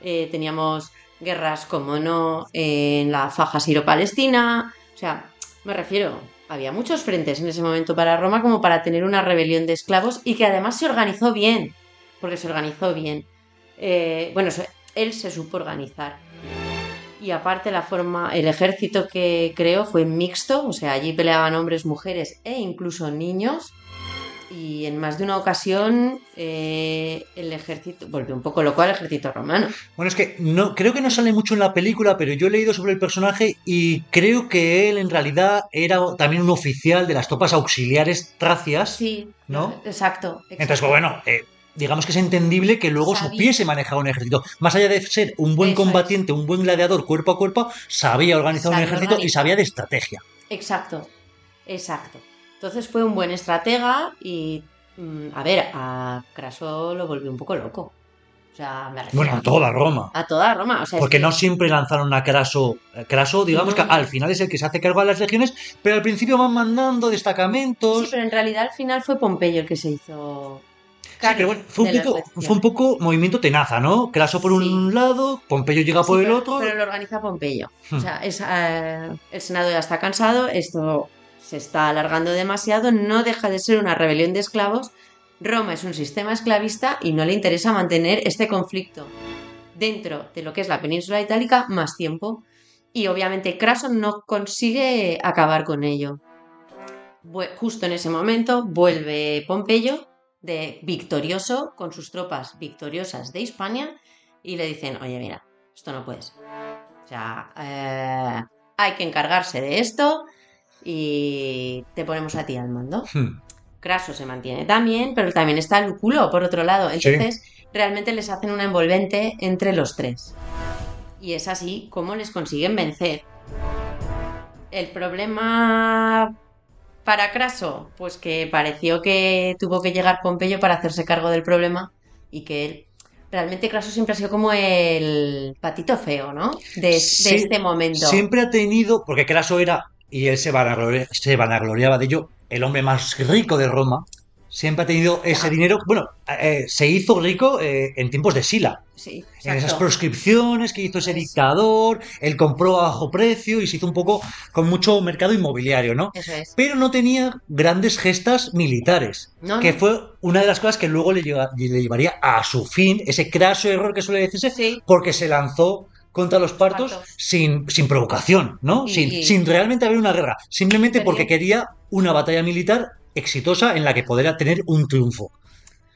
F: teníamos guerras, como no, en la faja siro-palestina, o sea, me refiero, había muchos frentes en ese momento para Roma como para tener una rebelión de esclavos y que además se organizó bien, porque se organizó bien. Bueno, él se supo organizar. Y aparte el ejército que creó fue mixto, o sea, allí peleaban hombres, mujeres e incluso niños. Y en más de una ocasión el ejército volvió un poco loco al ejército romano.
E: Bueno, es que no, creo que no sale mucho en la película, pero yo he leído sobre el personaje y creo que él en realidad era también un oficial de las tropas auxiliares tracias.
F: Sí,
E: ¿no?
F: Exacto.
E: Entonces, pues bueno, digamos que es entendible que luego supiese manejar un ejército. Más allá de ser un buen combatiente, un buen gladiador cuerpo a cuerpo, sabía organizar un ejército y sabía de estrategia.
F: Exacto. Entonces fue un buen estratega y, a ver, a Craso lo volvió un poco loco. O sea, me refiero.
E: Bueno, a toda Roma.
F: A toda Roma. O sea,
E: porque no siempre lanzaron a Craso. Craso, digamos que al final es el que se hace cargo de las legiones, pero al principio van mandando destacamentos.
F: Sí, pero en realidad al final fue Pompeyo el que se hizo.
E: Sí, pero bueno, fue un poco movimiento tenaza, ¿no? Craso por un lado, Pompeyo llega por el otro.
F: Pero lo organiza Pompeyo. O sea, el Senado ya está cansado, esto se está alargando demasiado, no deja de ser una rebelión de esclavos. Roma es un sistema esclavista y no le interesa mantener este conflicto dentro de lo que es la península itálica más tiempo. Y obviamente Craso no consigue acabar con ello. Justo en ese momento vuelve Pompeyo victorioso, con sus tropas victoriosas de Hispania, y le dicen, oye, mira, esto no puede ser. O sea, hay que encargarse de esto y te ponemos a ti al mando. Craso se mantiene también, pero también está Lúculo, por otro lado. Entonces, realmente les hacen una envolvente entre los tres. Y es así como les consiguen vencer. El problema para Craso, pues que pareció que tuvo que llegar Pompeyo para hacerse cargo del problema y que él... Realmente Craso siempre ha sido como el patito feo, ¿no? De este momento.
E: Siempre ha tenido, porque Craso era, y él se vanagloriaba de ello, el hombre más rico de Roma. Siempre ha tenido ese dinero. Bueno, se hizo rico en tiempos de Sila.
F: Sí,
E: en esas proscripciones que hizo ese dictador, él compró a bajo precio y se hizo un poco con mucho mercado inmobiliario, ¿no?
F: Eso es.
E: Pero no tenía grandes gestas militares, que fue una de las cosas que luego le llevaría a su fin, ese craso error que suele decirse, porque se lanzó contra los partos sin provocación, ¿no? Sin realmente haber una guerra, simplemente porque quería una batalla militar exitosa en la que podría tener un triunfo.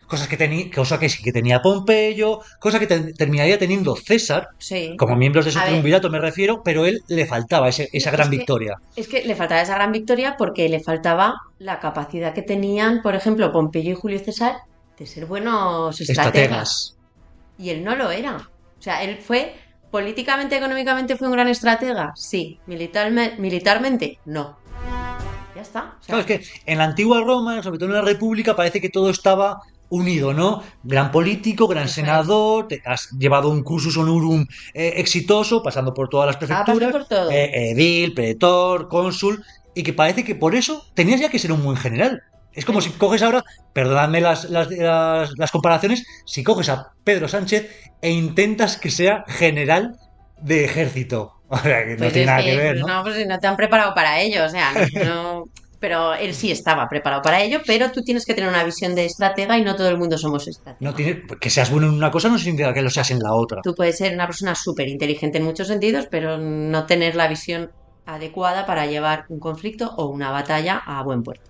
E: Cosa que sí que tenía Pompeyo, cosa que terminaría teniendo César, como miembros de su triunvirato me refiero, pero él le faltaba esa gran victoria.
F: Es que le faltaba esa gran victoria porque le faltaba la capacidad que tenían, por ejemplo, Pompeyo y Julio César, de ser buenos estrategas. Y él no lo era. O sea, él fue, políticamente, económicamente fue un gran estratega, sí. Militarmente, no. Ya está. O sea,
E: claro, es que en la antigua Roma, sobre todo en la República, parece que todo estaba unido, ¿no? Gran político, gran senador, te has llevado un cursus honorum exitoso, pasando por todas las prefecturas,
F: por todo.
E: edil, pretor, cónsul, y que parece que por eso tenías ya que ser un buen general. Es como si coges ahora, perdonadme las comparaciones, si coges a Pedro Sánchez e intentas que sea general de ejército. O sea, que no tiene nada que ver, ¿no?
F: No, pues no te han preparado para ello, o sea, no... Pero él sí estaba preparado para ello, pero tú tienes que tener una visión de estratega y no todo el mundo somos estrategas.
E: Que seas bueno en una cosa no significa que lo seas en la otra.
F: Tú puedes ser una persona súper inteligente en muchos sentidos, pero no tener la visión adecuada para llevar un conflicto o una batalla a buen puerto.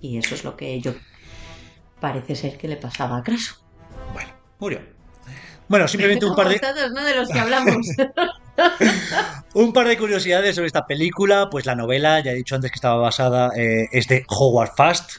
F: Y eso es lo que parece ser que le pasaba a Craso.
E: Bueno, murió. Bueno, simplemente un par de...
F: Todos, ¿no? De los que hablamos.
E: Un par de curiosidades sobre esta película. Pues la novela, ya he dicho antes que estaba basada, es de Howard Fast,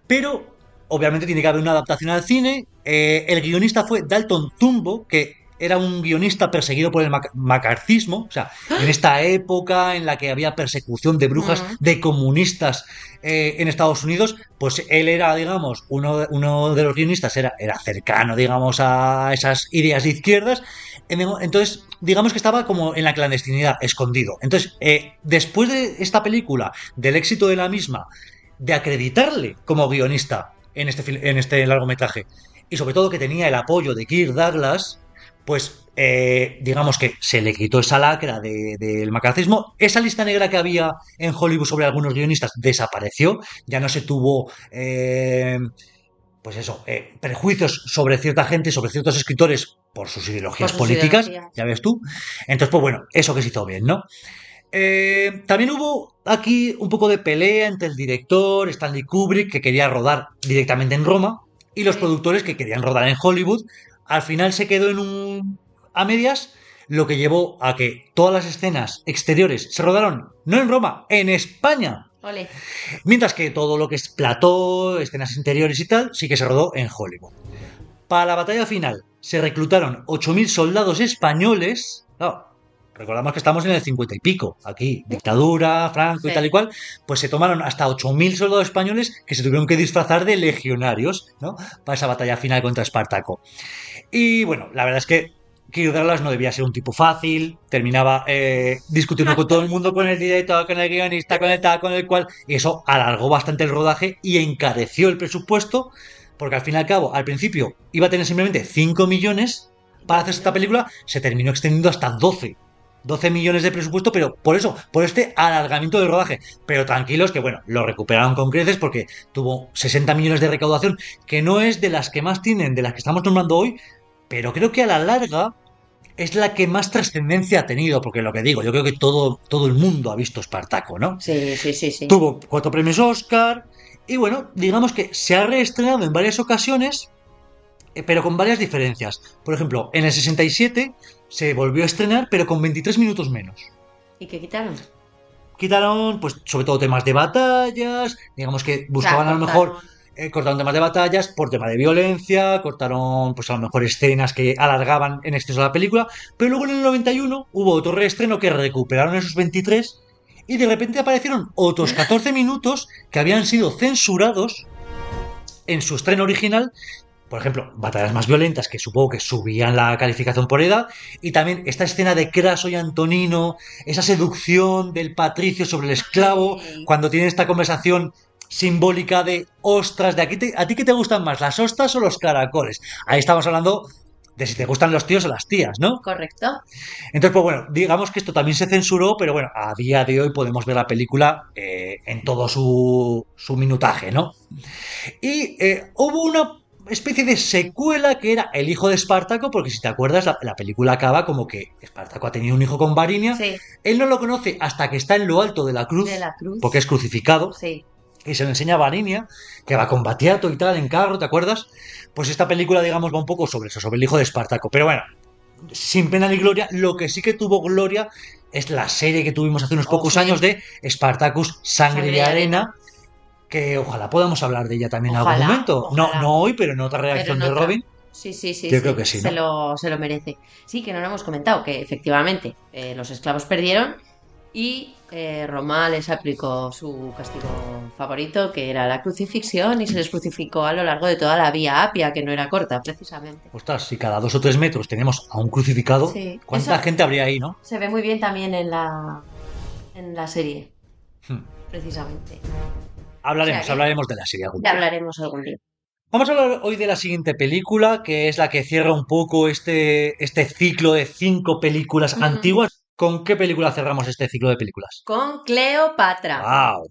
E: pero obviamente tiene que haber una adaptación al cine. El guionista fue Dalton Trumbo, que era un guionista perseguido por el macartismo, o sea, en esta época en la que había persecución de brujas, de comunistas en Estados Unidos, pues él era, digamos, uno de los guionistas, era cercano, digamos, a esas ideas de izquierdas. Entonces, digamos que estaba como en la clandestinidad, escondido. Entonces, después de esta película, del éxito de la misma, de acreditarle como guionista en este largometraje, y sobre todo que tenía el apoyo de Kirk Douglas, pues digamos que se le quitó esa lacra del macartismo. Esa lista negra que había en Hollywood sobre algunos guionistas desapareció, ya no se tuvo prejuicios sobre cierta gente, sobre ciertos escritores por sus ideologías políticas, ya ves tú. Entonces, pues bueno, eso que se hizo bien, ¿no? También hubo aquí un poco de pelea entre el director Stanley Kubrick, que quería rodar directamente en Roma, y los productores que querían rodar en Hollywood. Al final se quedó a medias, lo que llevó a que todas las escenas exteriores se rodaron no en Roma, en España.
F: Ole.
E: Mientras que todo lo que es plató, escenas interiores y tal, sí que se rodó en Hollywood. Para la batalla final se reclutaron 8.000 soldados españoles. No, recordamos que estamos en el 50 y pico, aquí, dictadura, Franco y tal y cual. Pues se tomaron hasta 8.000 soldados españoles que se tuvieron que disfrazar de legionarios, ¿no?, para esa batalla final contra Espartaco. Y bueno, la verdad es que Kirk Douglas no debía ser un tipo fácil, terminaba discutiendo con todo el mundo, con el director, con el guionista, con el tal, con el cual, y eso alargó bastante el rodaje y encareció el presupuesto, porque al fin y al cabo, al principio iba a tener simplemente 5 millones para hacer esta película, se terminó extendiendo hasta 12 millones de presupuesto, pero por este alargamiento del rodaje. Pero tranquilos que, bueno, lo recuperaron con creces porque tuvo 60 millones de recaudación, que no es de las que más tienen, de las que estamos nombrando hoy, pero creo que a la larga es la que más trascendencia ha tenido, porque lo que digo, yo creo que todo el mundo ha visto Espartaco, ¿no?
F: Sí.
E: Tuvo 4 premios Oscar y, bueno, digamos que se ha reestrenado en varias ocasiones pero con varias diferencias. Por ejemplo, en el 67 se volvió a estrenar, pero con 23 minutos menos.
F: ¿Y qué quitaron?
E: Quitaron, pues, sobre todo temas de batallas, digamos que buscaban a lo mejor, cortaron temas de batallas por tema de violencia, cortaron, pues, a lo mejor escenas que alargaban en exceso la película, pero luego en el 91 hubo otro reestreno que recuperaron esos 23 y de repente aparecieron otros 14 minutos que habían sido censurados en su estreno original. Por ejemplo, batallas más violentas que supongo que subían la calificación por edad, y también esta escena de Craso y Antonino, esa seducción del patricio sobre el esclavo, cuando tienen esta conversación simbólica de ostras, ¿a ti qué te gustan más, las ostras o los caracoles? Ahí estamos hablando de si te gustan los tíos o las tías, ¿no?
F: Correcto.
E: Entonces, pues bueno, digamos que esto también se censuró, pero bueno, a día de hoy podemos ver la película en todo su minutaje, ¿no? Y hubo una especie de secuela que era El hijo de Espartaco, porque si te acuerdas, la película acaba como que Espartaco ha tenido un hijo con Varinia.
F: Sí.
E: Él no lo conoce hasta que está en lo alto de la cruz, porque es crucificado.
F: Sí.
E: Y se lo enseña a Varinia, que va a Combatiato y tal, en carro, ¿te acuerdas? Pues esta película, digamos, va un poco sobre eso, sobre el hijo de Espartaco. Pero bueno, sin pena ni gloria, lo que sí que tuvo gloria es la serie que tuvimos hace unos pocos años de Spartacus, Sangre y Arena, que ojalá podamos hablar de ella también en algún momento.
F: Ojalá.
E: No hoy, pero en otra reacción de Robin.
F: Sí.
E: Yo creo que sí, ¿no?
F: Se lo merece. Sí, que no lo hemos comentado, que efectivamente los esclavos perdieron y Roma les aplicó su castigo favorito, que era la crucifixión, y se les crucificó a lo largo de toda la Vía Apia, que no era corta, precisamente.
E: Ostras, si cada 2 o 3 metros tenemos a un crucificado,
F: Sí.
E: ¿cuánta
F: Eso
E: gente habría ahí, no?
F: se ve muy bien también en la serie,
E: Hmm.
F: precisamente.
E: Hablaremos,
F: que
E: hablaremos de la serie algún
F: Ya
E: día.
F: hablaremos algún día.
E: Vamos a hablar hoy de la siguiente película, que es la que cierra un poco este ciclo de 5 películas antiguas. ¿Con qué película cerramos este ciclo de películas?
F: Con Cleopatra.
E: ¡Wow!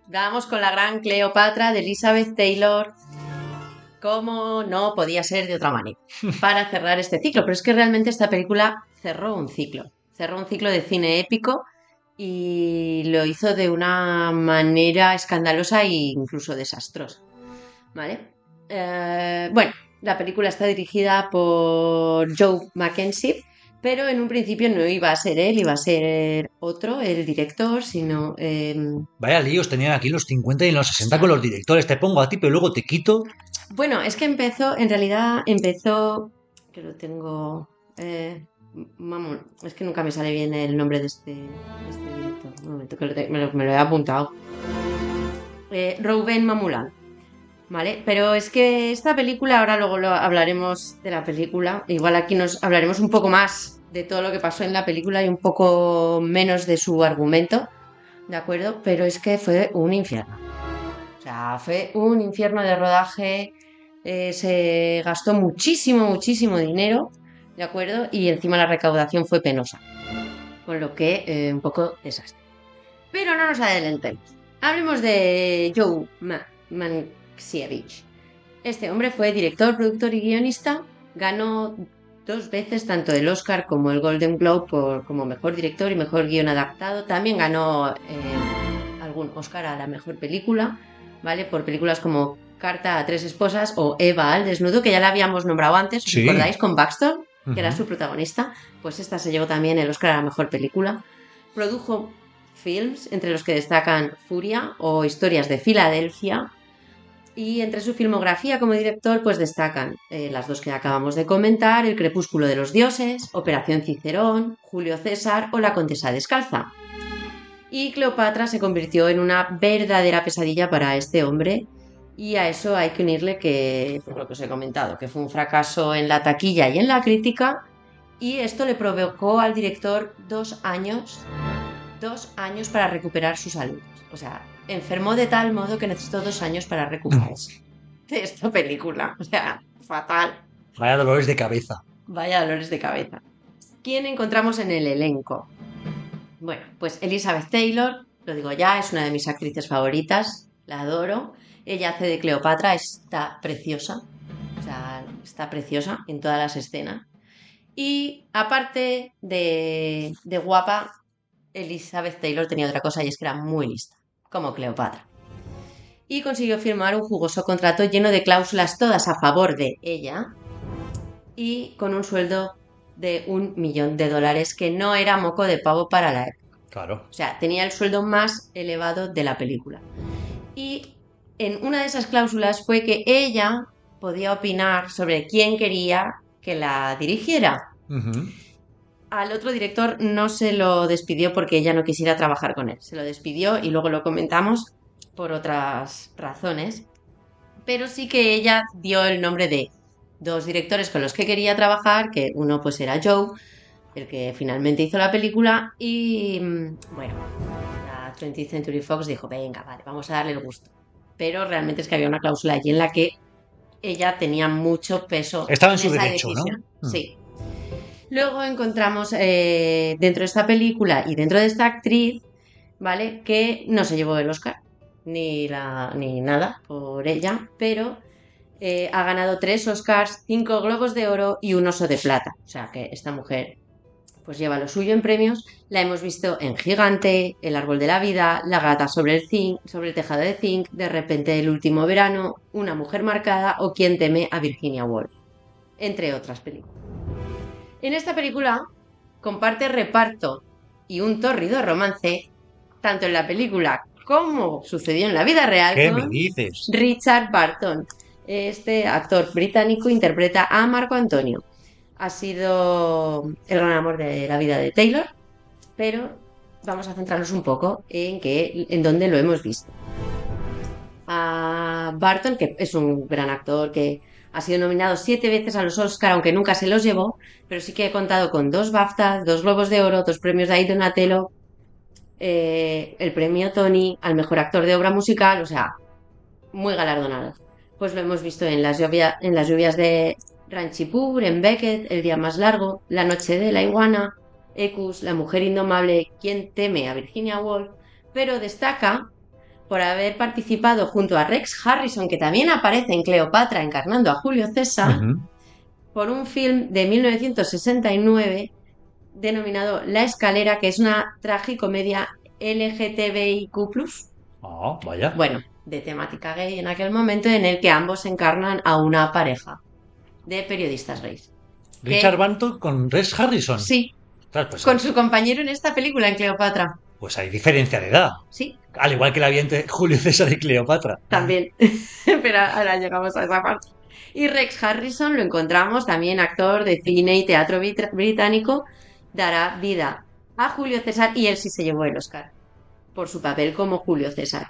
F: Vamos con la gran Cleopatra de Elizabeth Taylor. Como no podía ser de otra manera, para cerrar este ciclo. Pero es que realmente esta película cerró un ciclo. Cerró un ciclo de cine épico y lo hizo de una manera escandalosa e incluso desastrosa. ¿Vale? Bueno, la película está dirigida por Joe Mackenzie, pero en un principio no iba a ser él, iba a ser otro, el director, sino...
E: Vaya líos tenían aquí los 50 y los 60 con los directores. Te pongo a ti, pero luego te quito.
F: Bueno, es que en realidad empezó, que lo tengo... vamos, es que nunca me sale bien el nombre de este director. Un momento, que me lo he apuntado. Rouben Mamoulan. ¿Vale? Pero es que esta película, ahora luego hablaremos de la película, igual aquí nos hablaremos un poco más de todo lo que pasó en la película y un poco menos de su argumento, ¿de acuerdo? Pero es que fue un infierno. O sea, fue un infierno de rodaje, se gastó muchísimo dinero, ¿de acuerdo? Y encima la recaudación fue penosa, con lo que un poco desastre. Pero no nos adelantemos. Hablemos de Joe Mankiewicz. Este hombre fue director, productor y guionista. Ganó 2 veces tanto el Oscar como el Golden Globe como mejor director y mejor guion adaptado. También ganó algún Oscar a la mejor película, ¿vale? Por películas como Carta a 3 esposas o Eva al desnudo, que ya la habíamos nombrado antes, ¿os acordáis? Con Baxter, que era su protagonista. Pues esta se llevó también el Oscar a la mejor película. Produjo films, entre los que destacan Furia o Historias de Filadelfia. Y entre su filmografía como director pues destacan las 2 que acabamos de comentar, El crepúsculo de los dioses, Operación Cicerón, Julio César o La condesa descalza. Y Cleopatra se convirtió en una verdadera pesadilla para este hombre, y a eso hay que unirle que, por lo que os he comentado, que fue un fracaso en la taquilla y en la crítica, y esto le provocó al director 2 años para recuperar su salud. O sea, enfermó de tal modo que necesitó 2 años para recuperarse de esta película. O sea, fatal.
E: Vaya dolores de cabeza.
F: Vaya dolores de cabeza. ¿Quién encontramos en el elenco? Bueno, pues Elizabeth Taylor, lo digo ya, es una de mis actrices favoritas, la adoro. Ella hace de Cleopatra, está preciosa. O sea, está preciosa en todas las escenas. Y aparte de guapa, Elizabeth Taylor tenía otra cosa, y es que era muy lista, como Cleopatra. y consiguió firmar un jugoso contrato lleno de cláusulas todas a favor de ella y con un sueldo de $1 millón, que no era moco de pavo para la época.
E: Claro.
F: O sea, tenía el sueldo más elevado de la película. Y en una de esas cláusulas fue que ella podía opinar sobre quién quería que la dirigiera.
E: Ujú.
F: Al otro director no se lo despidió porque ella no quisiera trabajar con él. Se lo despidió y luego lo comentamos por otras razones. Pero sí que ella dio el nombre de 2 directores con los que quería trabajar, que uno pues era Joe, el que finalmente hizo la película, y bueno, la 20th Century Fox dijo, venga, vale, vamos a darle el gusto. Pero realmente es que había una cláusula allí en la que ella tenía mucho peso
E: Estaba en su
F: esa
E: derecho,
F: decisión.
E: ¿no?
F: Sí. Luego encontramos dentro de esta película y dentro de esta actriz, ¿vale? Que no se llevó el Oscar, ni nada por ella, pero ha ganado 3 Oscars, 5 Globos de Oro y un Oso de Plata. O sea que esta mujer pues lleva lo suyo en premios. La hemos visto en Gigante, El árbol de la vida, La gata sobre el tejado de zinc, De repente el último verano, Una mujer marcada o Quién teme a Virginia Woolf, entre otras películas. En esta película comparte reparto y un tórrido romance, tanto en la película como sucedió en la vida real,
E: ¿Qué
F: con
E: me dices?
F: Richard Barton. Este actor británico interpreta a Marco Antonio. Ha sido el gran amor de la vida de Taylor, pero vamos a centrarnos un poco en dónde lo hemos visto. A Barton, que es un gran actor que ha sido nominado 7 veces a los Oscar, aunque nunca se los llevó, pero sí que he contado con 2 BAFTA, 2 Globos de Oro, 2 premios de Donatello, el premio Tony al mejor actor de obra musical, o sea, muy galardonado. Pues lo hemos visto en las lluvias de Ranchipur, en Beckett, El día más largo, La noche de la iguana, Ecus, La mujer indomable, Quién teme a Virginia Woolf, pero destaca por haber participado junto a Rex Harrison, que también aparece en Cleopatra encarnando a Julio César,
E: Ujú.
F: por un film de 1969 denominado La escalera, que es una tragicomedia LGTBIQ+.
E: Ah, vaya.
F: Bueno, de temática gay en aquel momento, en el que ambos encarnan a una pareja de periodistas gays.
E: Richard Barton con Rex Harrison.
F: Sí,
E: Ostras, pues,
F: con su compañero en esta película, en Cleopatra.
E: pues hay diferencia de edad.
F: Sí,
E: Al igual que la había entre Julio César y Cleopatra.
F: también. Pero ahora llegamos a esa parte. Y Rex Harrison lo encontramos también actor de cine y teatro británico. Dará vida a Julio César y él sí se llevó el Oscar por su papel como Julio César.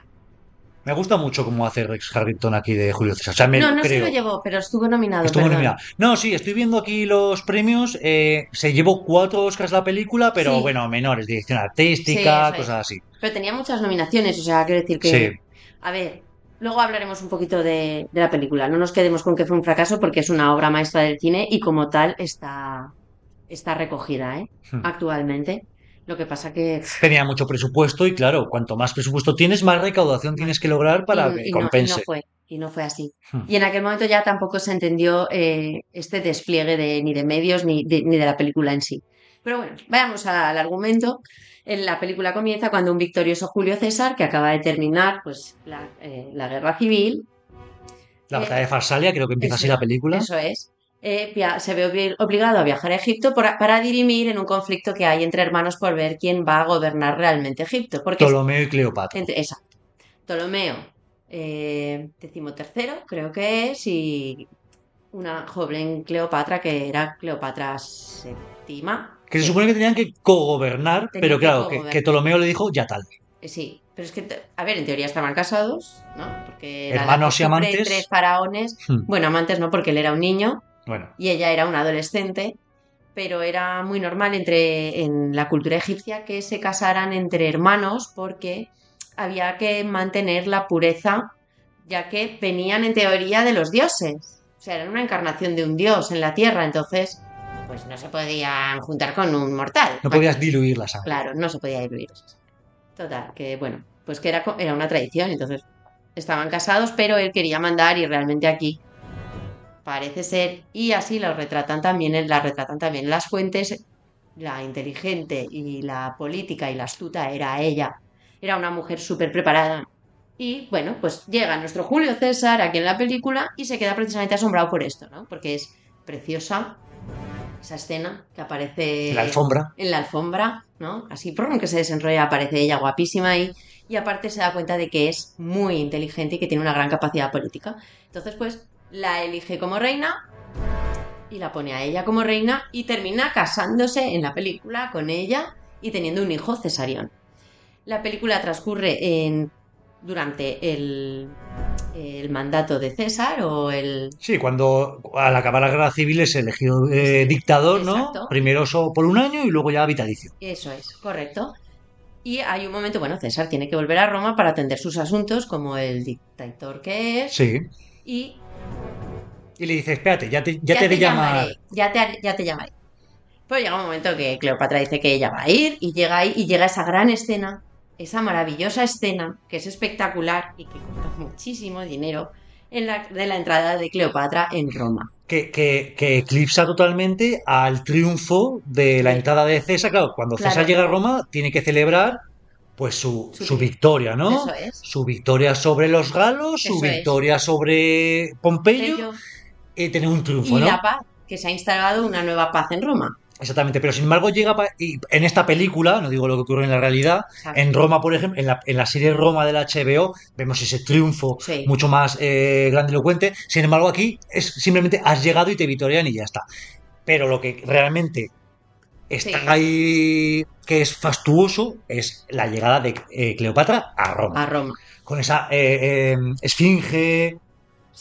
E: Me gusta mucho cómo hace Rex Harrison aquí de Julio César. O sea,
F: No, no se
E: creo.
F: lo llevó, pero estuvo nominado.
E: Estuvo
F: perdón.
E: nominada. No, sí, estoy viendo aquí los premios. Se llevó 4 Oscars la película, pero
F: Sí.
E: bueno, menores, dirección
F: Sí,
E: artística,
F: eso es.
E: cosas así.
F: Pero tenía muchas nominaciones, o sea, quiero decir que...
E: Sí.
F: A ver, luego hablaremos un poquito de la película. No nos quedemos con que fue un fracaso porque es una obra maestra del cine y como tal está recogida,
E: Hmm.
F: actualmente. Lo que pasa que...
E: Tenía mucho presupuesto y claro, cuanto más presupuesto tienes, más recaudación tienes que lograr para que
F: y
E: compense.
F: no fue así.
E: Hmm.
F: Y en aquel momento ya tampoco se entendió este despliegue ni de medios ni de la película en sí. Pero bueno, vayamos al argumento. La película comienza cuando un victorioso Julio César, que acaba de terminar pues, la guerra civil,
E: La batalla de Farsalia, creo que empieza así la película.
F: eso es, se ve obligado a viajar a Egipto para dirimir en un conflicto que hay entre hermanos por ver quién va a gobernar realmente Egipto. Porque
E: Ptolomeo y Cleopatra.
F: exacto. Ptolomeo, XIII, creo que es, y una joven Cleopatra que era Cleopatra VII.
E: Que se supone que tenían que cogobernar,
F: Tenían
E: pero
F: que
E: claro,
F: cogobernar.
E: que Ptolomeo le dijo ya tal.
F: Sí, pero es que, a ver, en teoría estaban casados, ¿no? Porque era la
E: Hermanos y
F: costumbre
E: amantes.
F: entre faraones.
E: Hmm.
F: Bueno, amantes no, porque él era un niño
E: Bueno,
F: y ella era una adolescente, pero era muy normal en la cultura egipcia que se casaran entre hermanos porque había que mantener la pureza, ya que venían en teoría de los dioses. O sea, eran una encarnación de un dios en la tierra, entonces pues no se podían juntar con un mortal.
E: no podías diluir la sangre.
F: Claro, no se podía diluir. Total, que bueno, pues que era una tradición, entonces estaban casados, pero él quería mandar y realmente aquí parece ser, y así la retratan también las fuentes, la inteligente y la política y la astuta era ella. Era una mujer súper preparada, Y bueno, pues llega nuestro Julio César aquí en la película y se queda precisamente asombrado por esto, ¿no? Porque es preciosa esa escena que aparece
E: En la alfombra.
F: en la alfombra, ¿no? Así, por que se desenrolla, aparece ella guapísima ahí y aparte se da cuenta de que es muy inteligente y que tiene una gran capacidad política. Entonces, pues, la elige como reina y la pone a ella como reina y termina casándose en la película con ella y teniendo un hijo, Cesarión. La película transcurre durante el mandato de César o el...
E: Sí, cuando al acabar la guerra civil es elegido dictador, ¿no?
F: Exacto.
E: Primero por un año y luego ya vitalicio.
F: Eso es, correcto. Y hay un momento, bueno, César tiene que volver a Roma para atender sus asuntos como el dictador que es.
E: Sí.
F: Y
E: Y le dice, espérate, ya te
F: ya
E: he de
F: te
E: llamar.
F: llamaré, ya te llamaré. Pues llega un momento que Cleopatra dice que ella va a ir y llega ahí y llega esa gran escena, esa maravillosa escena que es espectacular y que cuesta muchísimo dinero de la entrada de Cleopatra en Roma.
E: Que eclipsa totalmente al triunfo de la
F: Sí.
E: entrada de César. Claro, cuando
F: Claro.
E: César llega a Roma, tiene que celebrar pues su
F: Su
E: victoria, ¿no?
F: Eso es.
E: Su victoria sobre los galos, su
F: Eso es.
E: victoria sobre Pompeyo,
F: Ello.
E: y tener un triunfo,
F: Y
E: ¿no?
F: la paz, que se ha instalado una nueva paz en Roma.
E: Exactamente, pero sin embargo y en esta película, no digo lo que ocurre en la realidad,
F: Exacto.
E: en Roma, por ejemplo, en la serie Roma del HBO, vemos ese triunfo
F: Sí.
E: mucho más grandilocuente. Sin embargo, aquí es simplemente has llegado y te victorian y ya está. Pero lo que realmente está
F: Sí.
E: ahí, que es fastuoso, es la llegada de Cleopatra a Roma.
F: A Roma.
E: Con esa esfinge,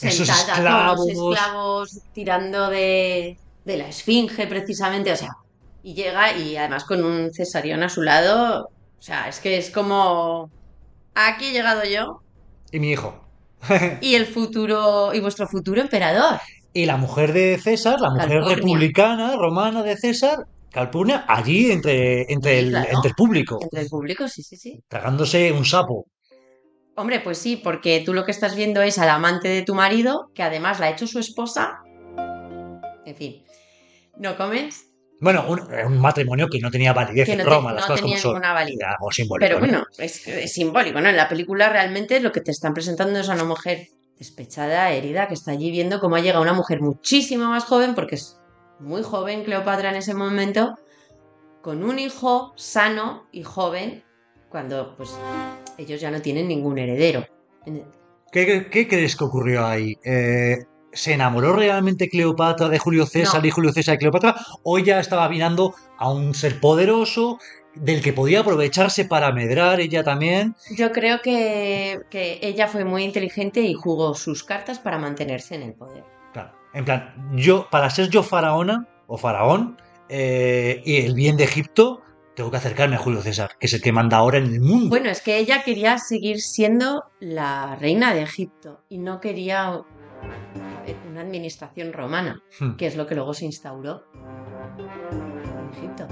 E: esos
F: Sentada con los
E: esclavos.
F: esclavos tirando de la esfinge precisamente, o sea, y llega y además con un Cesarión a su lado, o sea, es que es como, aquí he llegado yo
E: Y mi hijo.
F: y el futuro, y vuestro futuro emperador,
E: Y la mujer de César, la mujer
F: Calpurnia.
E: republicana romana de César, Calpurnia, allí entre
F: Sí, claro.
E: el público,
F: Entre el público, sí, sí, sí.
E: tragándose un sapo.
F: Hombre, pues sí, porque tú lo que estás viendo es al amante de tu marido, que además la ha hecho su esposa. En fin, ¿no comes?
E: Bueno, un matrimonio que no tenía validez
F: Que
E: en
F: no,
E: Roma, las
F: no
E: cosas como
F: tenía
E: son.
F: ninguna validez.
E: Era algo simbólico.
F: Pero
E: ¿no?
F: bueno, es simbólico, ¿no? En la película realmente lo que te están presentando es a una mujer despechada, herida, que está allí viendo cómo ha llegado una mujer muchísimo más joven, porque es muy joven Cleopatra en ese momento, con un hijo sano y joven, cuando pues ellos ya no tienen ningún heredero.
E: ¿Qué crees que ocurrió ahí? ¿Se enamoró realmente Cleopatra de Julio César
F: No.
E: y Julio César de Cleopatra? ¿O ella estaba mirando a un ser poderoso del que podía aprovecharse para medrar ella también?
F: Yo creo que ella fue muy inteligente y jugó sus cartas para mantenerse en el poder.
E: Claro, en plan, para ser yo faraona o faraón y el bien de Egipto, tengo que acercarme a Julio César, que es el que manda ahora en el mundo.
F: Bueno, es que ella quería seguir siendo la reina de Egipto y no quería una administración romana, que es lo que luego se instauró en Egipto.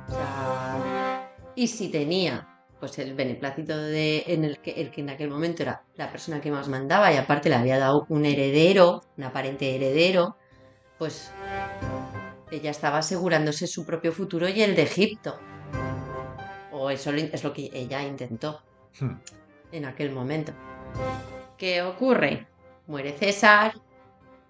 F: O sea, y si tenía pues el beneplácito el que en aquel momento era la persona que más mandaba y aparte le había dado un heredero, un aparente heredero, pues ella estaba asegurándose su propio futuro y el de Egipto. O eso es lo que ella intentó en aquel momento. ¿Qué ocurre? Muere César.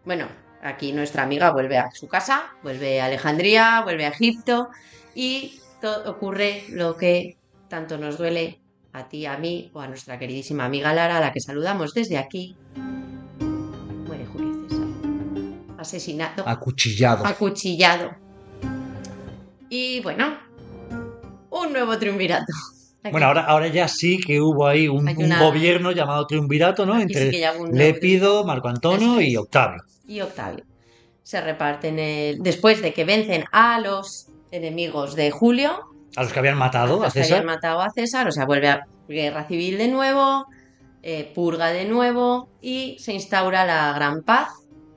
F: Bueno, aquí nuestra amiga vuelve a su casa, vuelve a Alejandría, vuelve a Egipto y ocurre lo que tanto nos duele a ti, a mí o a nuestra queridísima amiga Lara, a la que saludamos desde aquí. Muere Julio César. Asesinado. Acuchillado. Y bueno, un nuevo triunvirato. Aquí.
E: Bueno, ahora ya sí que hubo ahí un gobierno llamado triunvirato, ¿no? Entre
F: sí
E: Lépido, Marco Antonio y Octavio.
F: Se reparten después de que vencen a los enemigos de Julio.
E: A los que habían matado a
F: César. O sea, vuelve a guerra civil de nuevo, purga de nuevo y se instaura la gran paz,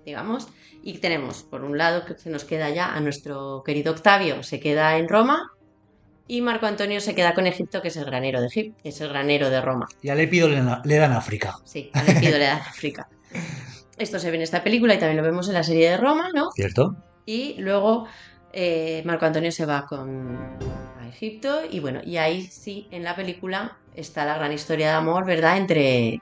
F: digamos. Y tenemos, por un lado, que se nos queda ya a nuestro querido Octavio, se queda en Roma. Y Marco Antonio se queda con Egipto, que es el granero de Egipto, es el granero de Roma.
E: Y a Lépido le dan África.
F: Sí, a Lépido le dan África. Esto se ve en esta película y también lo vemos en la serie de Roma, ¿no?
E: ¿Cierto?
F: Y luego Marco Antonio se va a Egipto y bueno, y ahí sí, en la película está la gran historia de amor, ¿verdad? Entre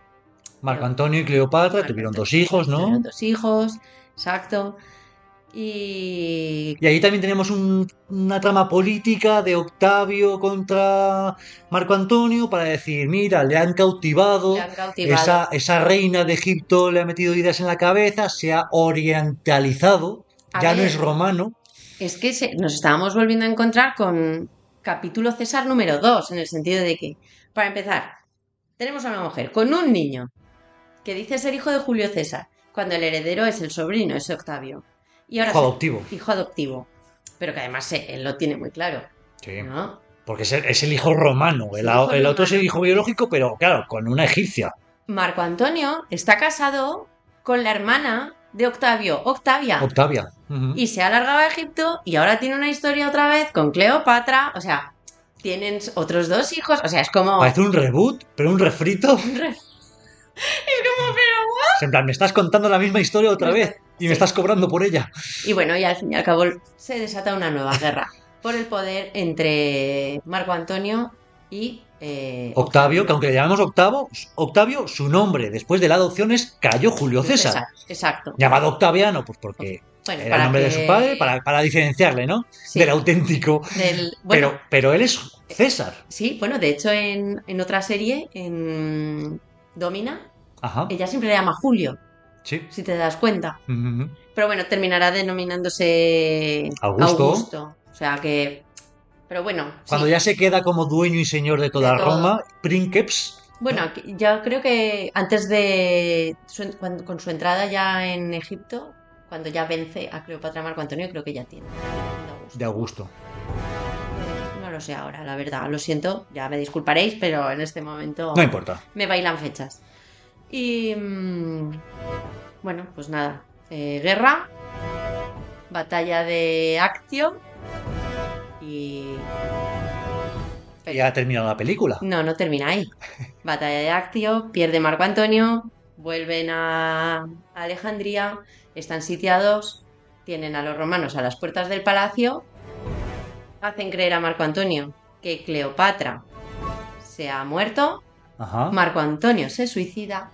E: Marco Antonio y Cleopatra
F: Marco
E: tuvieron
F: Antonio,
E: 2 hijos, ¿no?
F: tuvieron 2 hijos, exacto. Y
E: Y ahí también tenemos una trama política de Octavio contra Marco Antonio para decir, mira, le han cautivado,
F: le han cautivado.
E: esa reina de Egipto le ha metido ideas en la cabeza, se ha orientalizado,
F: A
E: ya no
F: ver.
E: es romano.
F: Es que nos estábamos volviendo a encontrar con capítulo César número 2, en el sentido de que, para empezar, tenemos a una mujer con un niño que dice ser hijo de Julio César, cuando el heredero es el sobrino, es Octavio. Y ahora
E: Hijo adoptivo.
F: Hijo adoptivo. Pero que además él lo tiene muy claro,
E: Sí.
F: ¿no?
E: Porque es el hijo romano,
F: Es
E: el,
F: el hijo
E: el otro es el
F: romano.
E: hijo biológico, pero claro, con una egipcia.
F: Marco Antonio está casado con la hermana de Octavio, Octavia.
E: Octavia. Ujú.
F: Y se ha alargado a Egipto y ahora tiene una historia otra vez con Cleopatra. O sea, tienen otros 2 hijos. O sea, es como...
E: Parece un reboot, pero un refrito.
F: Es como, pero...
E: En plan, me estás contando la misma historia otra vez y me
F: Sí.
E: estás cobrando por ella.
F: Y bueno, y al fin y al cabo se desata una nueva guerra por el poder entre Marco Antonio y
E: Octavio, que aunque le llamamos Octavio, su nombre después de la adopción es Cayo Julio César.
F: Exacto.
E: Llamado Octaviano, pues porque
F: Bueno,
E: era el nombre de su padre, para diferenciarle, ¿no?
F: Sí.
E: Del auténtico.
F: Bueno,
E: Pero él es César.
F: sí, bueno, de hecho en otra serie, en Domina,
E: Ajá.
F: ella siempre le llama Julio,
E: Sí.
F: si te das cuenta.
E: Ujú.
F: Pero bueno, terminará denominándose
E: Augusto.
F: O sea que... Pero bueno,
E: Cuando
F: sí.
E: ya se queda como dueño y señor de toda
F: De todo.
E: Roma, Princeps.
F: Bueno, yo creo que antes de... con su entrada ya en Egipto, cuando ya vence a Cleopatra Marco Antonio, creo que ya tiene.
E: De Augusto.
F: No lo sé ahora, la verdad. Lo siento, ya me disculparéis, pero en este momento
E: No importa.
F: me bailan fechas. Y... bueno, pues nada. Guerra. Batalla de Actio. Y...
E: Ya ha terminado la película.
F: No termina ahí. Batalla de Actio, pierde Marco Antonio, vuelven a Alejandría, están sitiados, tienen a los romanos a las puertas del palacio, hacen creer a Marco Antonio que Cleopatra se ha muerto,
E: Ajá.
F: Marco Antonio se suicida,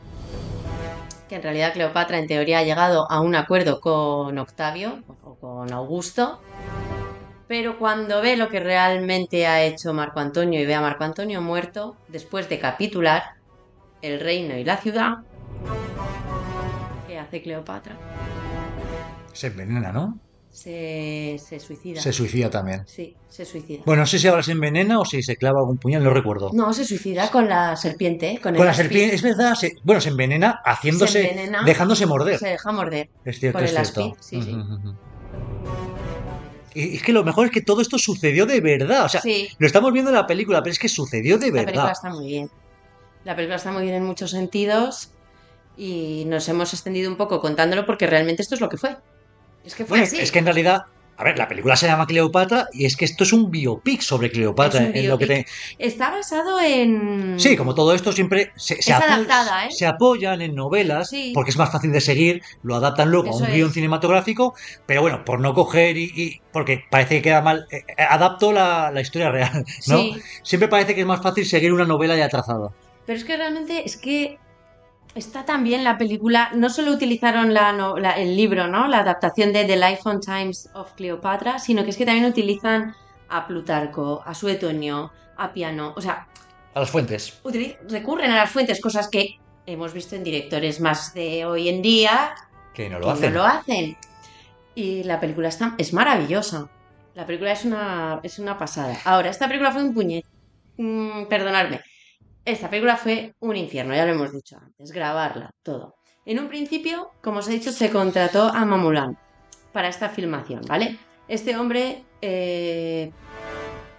F: que en realidad Cleopatra en teoría ha llegado a un acuerdo con Octavio o con Augusto. Pero cuando ve lo que realmente ha hecho Marco Antonio y ve a Marco Antonio muerto, después de capitular el reino y la ciudad, ¿qué hace Cleopatra?
E: Se envenena, ¿no?
F: Se suicida.
E: Se suicida también.
F: Sí, se suicida.
E: Bueno, no sé si ahora se envenena o si se clava algún puñal, no recuerdo.
F: No, se suicida con la serpiente, con el
E: Con la
F: aspid.
E: serpiente, es verdad, bueno, se envenena haciéndose,
F: Se envenena,
E: dejándose morder.
F: Se deja morder.
E: Es cierto,
F: con
E: es
F: el
E: cierto.
F: aspid, sí, sí.
E: Ujú, ujú. Y es que lo mejor es que todo esto sucedió de verdad. O sea,
F: Sí.
E: lo estamos viendo en la película, pero es que sucedió de
F: La película
E: verdad.
F: está muy bien. La película está muy bien en muchos sentidos y nos hemos extendido un poco contándolo porque realmente esto es lo que fue. Es que fue
E: Bueno,
F: así.
E: es que en realidad, a ver, la película se llama Cleopatra y es que esto es un biopic sobre Cleopatra.
F: Es un
E: en lo que
F: biopic. Está basado en...
E: Sí, como todo esto siempre
F: Es adaptada, ¿eh?
E: se apoyan en novelas
F: Sí.
E: porque es más fácil de seguir, lo adaptan luego
F: Eso
E: a un guión
F: es.
E: cinematográfico, pero bueno, por no coger porque parece que queda mal, adapto la historia real, ¿no?
F: Sí,
E: Siempre parece que es más fácil seguir una novela ya trazada.
F: pero es que realmente es que está también la película, no solo utilizaron el libro, ¿no? La adaptación de The Life and Times of Cleopatra, sino que es que también utilizan a Plutarco, a Suetonio, a Piano, o sea,
E: A las fuentes.
F: recurren a las fuentes, cosas que hemos visto en directores más de hoy en día
E: Que no
F: que
E: lo hacen.
F: no lo hacen. Y la película es maravillosa. La película es una pasada. Ahora, esta película fue un puñet. Perdonadme. Esta película fue un infierno, ya lo hemos dicho antes. Grabarla, todo. En un principio, como os he dicho, se contrató a Mamulán para esta filmación, ¿vale? Este hombre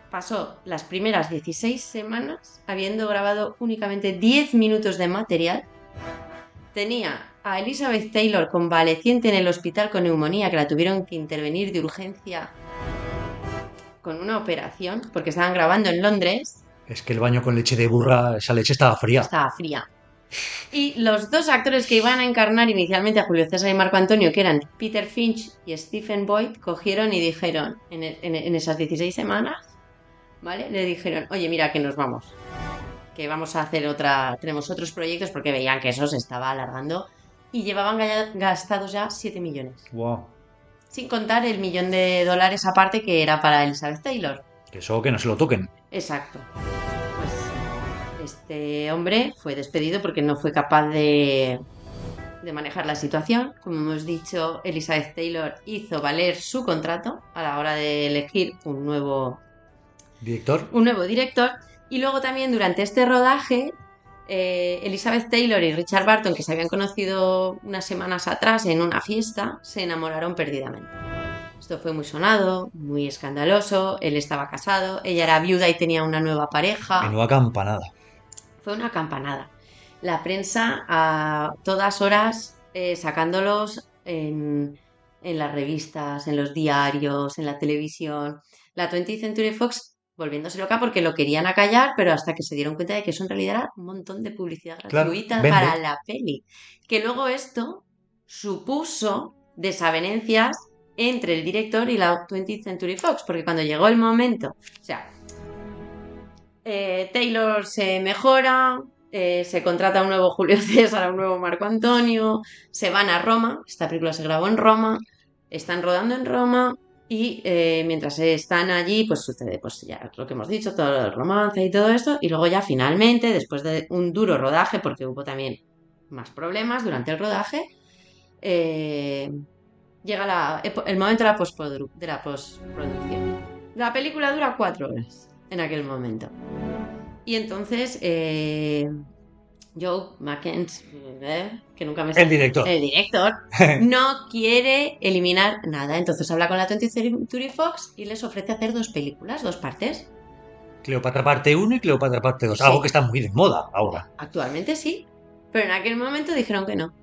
F: pasó las primeras 16 semanas habiendo grabado únicamente 10 minutos de material. Tenía a Elizabeth Taylor convaleciente en el hospital con neumonía, que la tuvieron que intervenir de urgencia con una operación, porque estaban grabando en Londres.
E: Es que el baño con leche de burra, esa leche estaba fría.
F: Estaba fría. Y los dos actores que iban a encarnar inicialmente a Julio César y Marco Antonio, que eran Peter Finch y Stephen Boyd, cogieron y dijeron, en esas 16 semanas, ¿vale? Le dijeron, oye, mira que nos vamos, que vamos a hacer tenemos otros proyectos, porque veían que eso se estaba alargando, y llevaban gastados ya 7 millones.
E: Wow.
F: Sin contar el $1.000.000 aparte que era para Elizabeth Taylor.
E: Que eso que no se lo toquen.
F: Exacto. Pues este hombre fue despedido porque no fue capaz de manejar la situación. Como hemos dicho, Elizabeth Taylor hizo valer su contrato a la hora de elegir un nuevo
E: ¿Director?
F: director. Y luego también durante este rodaje, Elizabeth Taylor y Richard Burton, que se habían conocido unas semanas atrás en una fiesta, se enamoraron perdidamente. Esto fue muy sonado, muy escandaloso. Él estaba casado, ella era viuda y tenía una nueva pareja.
E: Menuda campanada.
F: Fue una campanada. La prensa a todas horas sacándolos en las revistas, en los diarios, en la televisión. La 20th Century Fox volviéndose loca porque lo querían acallar, pero hasta que se dieron cuenta de que eso en realidad era un montón de publicidad gratuita para la peli. Que luego esto supuso desavenencias entre el director y la 20th Century Fox, porque cuando llegó el momento, o sea, Taylor se mejora, se contrata a un nuevo Julio César, a un nuevo Marco Antonio, se van a Roma, esta película se grabó en Roma, están rodando en Roma y mientras están allí pues sucede pues ya lo que hemos dicho, todo el romance y todo esto, y luego ya finalmente, después de un duro rodaje, porque hubo también más problemas durante el rodaje, llega el momento de la postproducción. La película dura 4 horas en aquel momento. Y entonces Joe Mackenzie, que nunca me
E: El director.
F: no quiere eliminar nada. Entonces habla con la 20th Century Fox y les ofrece hacer 2 películas, 2 partes.
E: Cleopatra parte 1 y Cleopatra parte 2.
F: Sí.
E: Algo que está muy de moda ahora.
F: Actualmente sí, pero en aquel momento dijeron que no.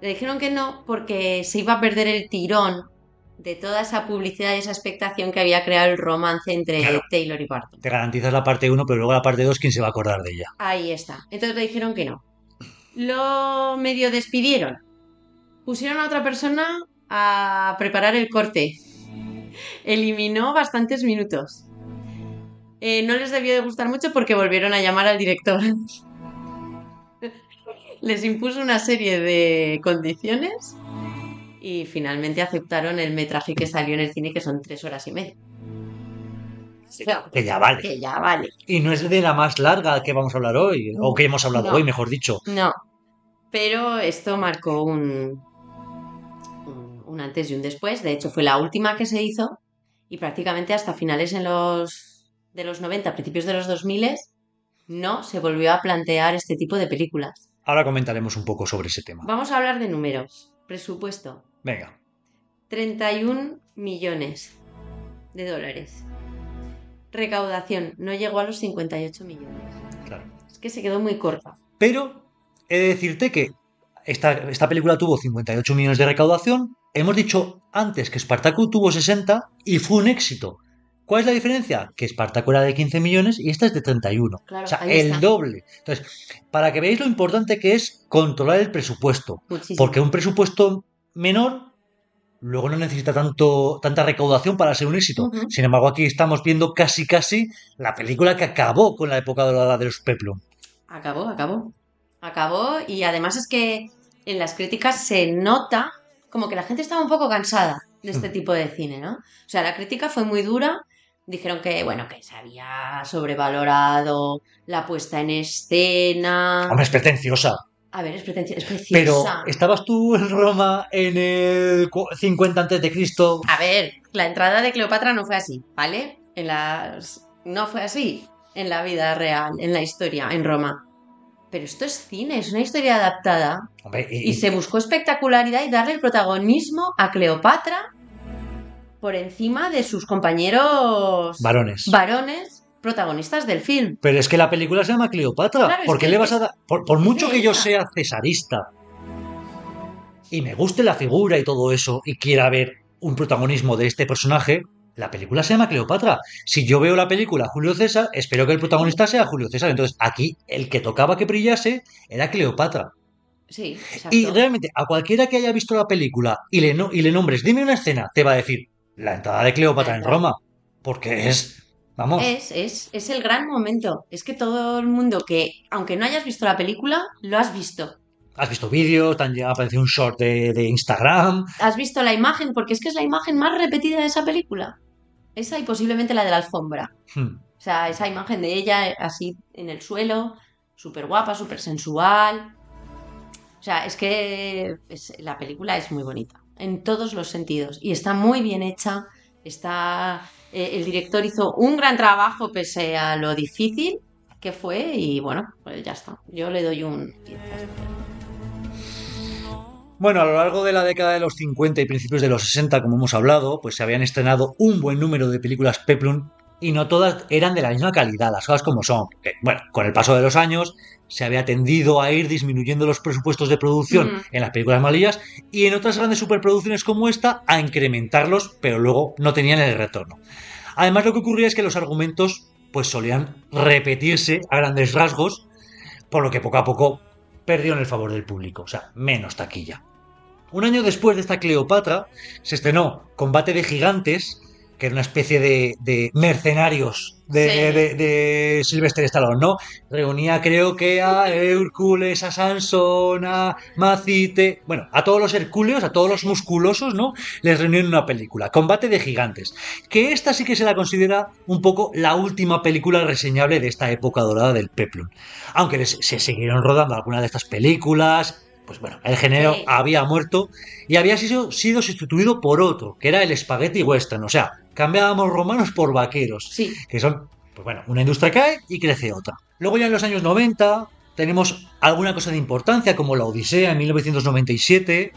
F: Le dijeron que no porque se iba a perder el tirón de toda esa publicidad y esa expectación que había creado el romance entre Taylor y Burton.
E: Te garantizas la parte 1, pero luego la parte 2, ¿quién se va a acordar de ella?
F: Ahí está. Entonces le dijeron que no. Lo medio despidieron. Pusieron a otra persona a preparar el corte. Eliminó bastantes minutos. No les debió de gustar mucho porque volvieron a llamar al director. Les impuso una serie de condiciones y finalmente aceptaron el metraje que salió en el cine, que son 3 horas y media.
E: Que ya vale.
F: Que ya vale.
E: Y no es de la más larga que vamos a hablar hoy, o que hemos hablado hoy, mejor dicho.
F: No, pero esto marcó un antes y un después. De hecho, fue la última que se hizo y prácticamente hasta finales de los 90, principios de los 2000, no se volvió a plantear este tipo de películas.
E: Ahora comentaremos un poco sobre ese tema.
F: Vamos a hablar de números. Presupuesto.
E: Venga.
F: 31 millones de dólares. Recaudación. No llegó a los 58 millones.
E: Claro.
F: Es que se quedó muy corta.
E: Pero he de decirte que esta película tuvo 58 millones de recaudación. Hemos dicho antes que Spartacus tuvo 60 y fue un éxito. ¿Cuál es la diferencia? Que Spartacus era de 15 millones y esta es de 31.
F: Claro,
E: o sea,
F: ahí
E: el
F: está.
E: doble. Entonces, para que veáis lo importante que es controlar el presupuesto.
F: Muchísimo.
E: Porque un presupuesto menor luego no necesita tanta recaudación para ser un éxito.
F: Uh-huh.
E: Sin embargo, aquí estamos viendo casi la película que acabó con la época dorada de los Peplum.
F: Acabó y además es que en las críticas se nota como que la gente estaba un poco cansada de este tipo de cine, ¿no? O sea, la crítica fue muy dura. Dijeron que, bueno, que se había sobrevalorado la puesta en escena.
E: Hombre, es pretenciosa.
F: A ver, es preciosa.
E: Pero, ¿estabas tú en Roma en el 50 a.C.?
F: A ver, la entrada de Cleopatra no fue así, ¿vale? No fue así en la vida real, en la historia, en Roma. Pero esto es cine, es una historia adaptada.
E: Hombre,
F: y se buscó espectacularidad y darle el protagonismo a Cleopatra por encima de sus compañeros
E: varones
F: protagonistas del film.
E: Pero es que la película se llama Cleopatra.
F: Claro,
E: ¿Por qué le vas a dar? Por mucho que yo sea cesarista y me guste la figura y todo eso y quiera ver un protagonismo de este personaje, La película se llama Cleopatra. Si yo veo la película Julio César, espero que el protagonista sea Julio César. Entonces, aquí el que tocaba que brillase era Cleopatra.
F: Sí, exacto.
E: Y realmente, a cualquiera que haya visto la película y le nombres, dime una escena, te va a decir la entrada de Cleopatra en Roma. Porque vamos.
F: Es el gran momento. Es que todo el mundo que, aunque no hayas visto la película, lo has visto.
E: Has visto vídeos, te han llegado a aparecer un short de Instagram.
F: Has visto la imagen, porque es que es la imagen más repetida de esa película. Esa y posiblemente la de la alfombra. O sea, esa imagen de ella así en el suelo, súper guapa, súper sensual. O sea, es que la película es muy bonita, en todos los sentidos. Y está muy bien hecha. El director hizo un gran trabajo pese a lo difícil que fue. Y bueno, pues ya está. Yo le doy un 10.
E: Bueno, a lo largo de la década de los 50 y principios de los 60, como hemos hablado, pues se habían estrenado un buen número de películas Peplum y no todas eran de la misma calidad, las cosas como son. Que, bueno, con el paso de los años se había tendido a ir disminuyendo los presupuestos de producción en las películas malillas y en otras grandes superproducciones como esta a incrementarlos, pero luego no tenían el retorno. Además, lo que ocurría es que los argumentos pues solían repetirse a grandes rasgos, por lo que poco a poco perdieron el favor del público, o sea, menos taquilla. Un año después de esta Cleopatra se estrenó Combate de Gigantes, que era una especie de mercenarios de Sylvester Stallone, ¿no? Reunía, creo que a Hércules, a Sansón, a Macite, bueno, a todos los hercúleos, a todos los musculosos, ¿no? Les reunió en una película, Combate de Gigantes, que esta sí que se la considera un poco la última película reseñable de esta época dorada del Peplum. Aunque se siguieron rodando algunas de estas películas. Pues bueno, el género había muerto y había sido sustituido por otro, que era el spaghetti western. O sea, cambiábamos romanos por vaqueros.
F: Sí.
E: Que son, pues bueno, una industria cae y crece otra. Luego ya en los años 90 tenemos alguna cosa de importancia, como La Odisea en 1997,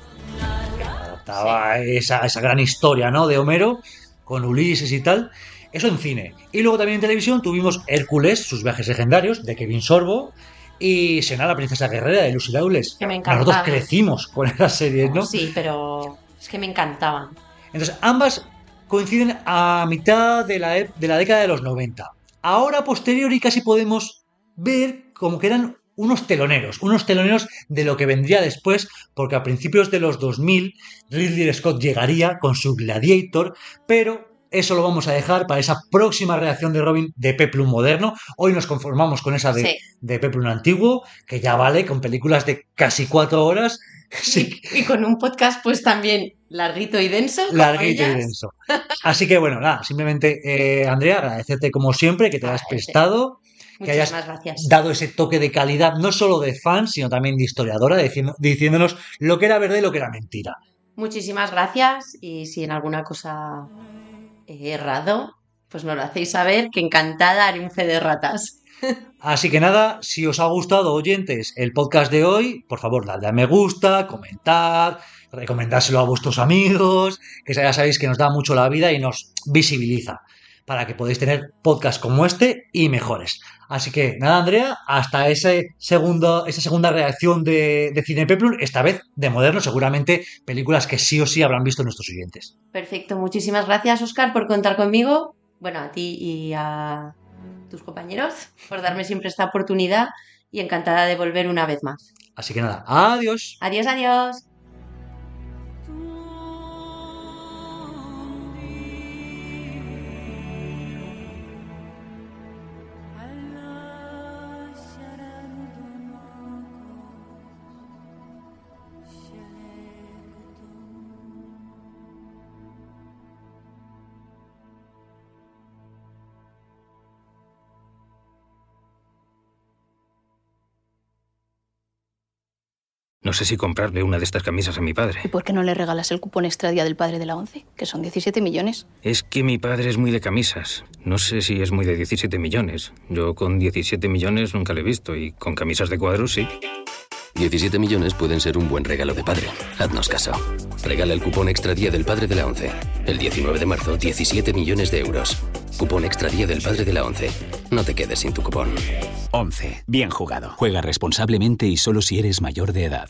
E: que adaptaba esa gran historia, ¿no?, de Homero, con Ulises y tal. Eso en cine. Y luego también en televisión tuvimos Hércules, sus viajes legendarios, de Kevin Sorbo, y Xena, la princesa guerrera, de Lucy Dawes.
F: Que me encantaba.
E: Nosotros crecimos con esas series, ¿no?
F: Sí, pero es que me encantaban.
E: Entonces, ambas coinciden a mitad de la década de los 90. Ahora, a posteriori, casi podemos ver como que eran unos teloneros de lo que vendría después, porque a principios de los 2000 Ridley Scott llegaría con su Gladiator, pero eso lo vamos a dejar para esa próxima reacción de Robin de Peplum moderno. Hoy nos conformamos con esa de Peplum antiguo, que ya vale, con películas de casi 4 horas. Sí.
F: Y con un podcast pues también larguito y denso.
E: Larguito y denso. Así que bueno, nada, simplemente Andrea, agradecerte como siempre que te hayas prestado, que hayas dado ese toque de calidad, no solo de fan, sino también de historiadora, diciéndonos lo que era verdad y lo que era mentira.
F: Muchísimas gracias, y si en alguna cosa he errado, pues nos lo hacéis saber, que encantada haré un fe de ratas.
E: Así que nada, si os ha gustado, oyentes, el podcast de hoy, por favor, dadle a me gusta, comentad, recomendárselo a vuestros amigos, que ya sabéis que nos da mucho la vida y nos visibiliza, para que podáis tener podcasts como este y mejores. Así que nada, Andrea, hasta esa segunda reacción de Cine Peplum, esta vez de moderno, seguramente películas que sí o sí habrán visto nuestros oyentes.
F: Perfecto, muchísimas gracias, Óscar, por contar conmigo, bueno, a ti y a tus compañeros, por darme siempre esta oportunidad, y encantada de volver una vez más.
E: Así que nada, adiós.
F: Adiós, adiós.
A: No sé si comprarle una de estas camisas a mi padre.
B: ¿Y por qué no le regalas el cupón extra día del padre de la ONCE? Que son 17 millones.
A: Es que mi padre es muy de camisas. No sé si es muy de 17 millones. Yo con 17 millones nunca le he visto y con camisas de cuadros sí.
C: 17 millones pueden ser un buen regalo de padre. Haznos caso. Regala el cupón extra día del padre de la ONCE. El 19 de marzo, 17 millones de euros. Cupón extra día del padre de la ONCE. No te quedes sin tu cupón.
D: 11. Bien jugado. Juega responsablemente y solo si eres mayor de edad.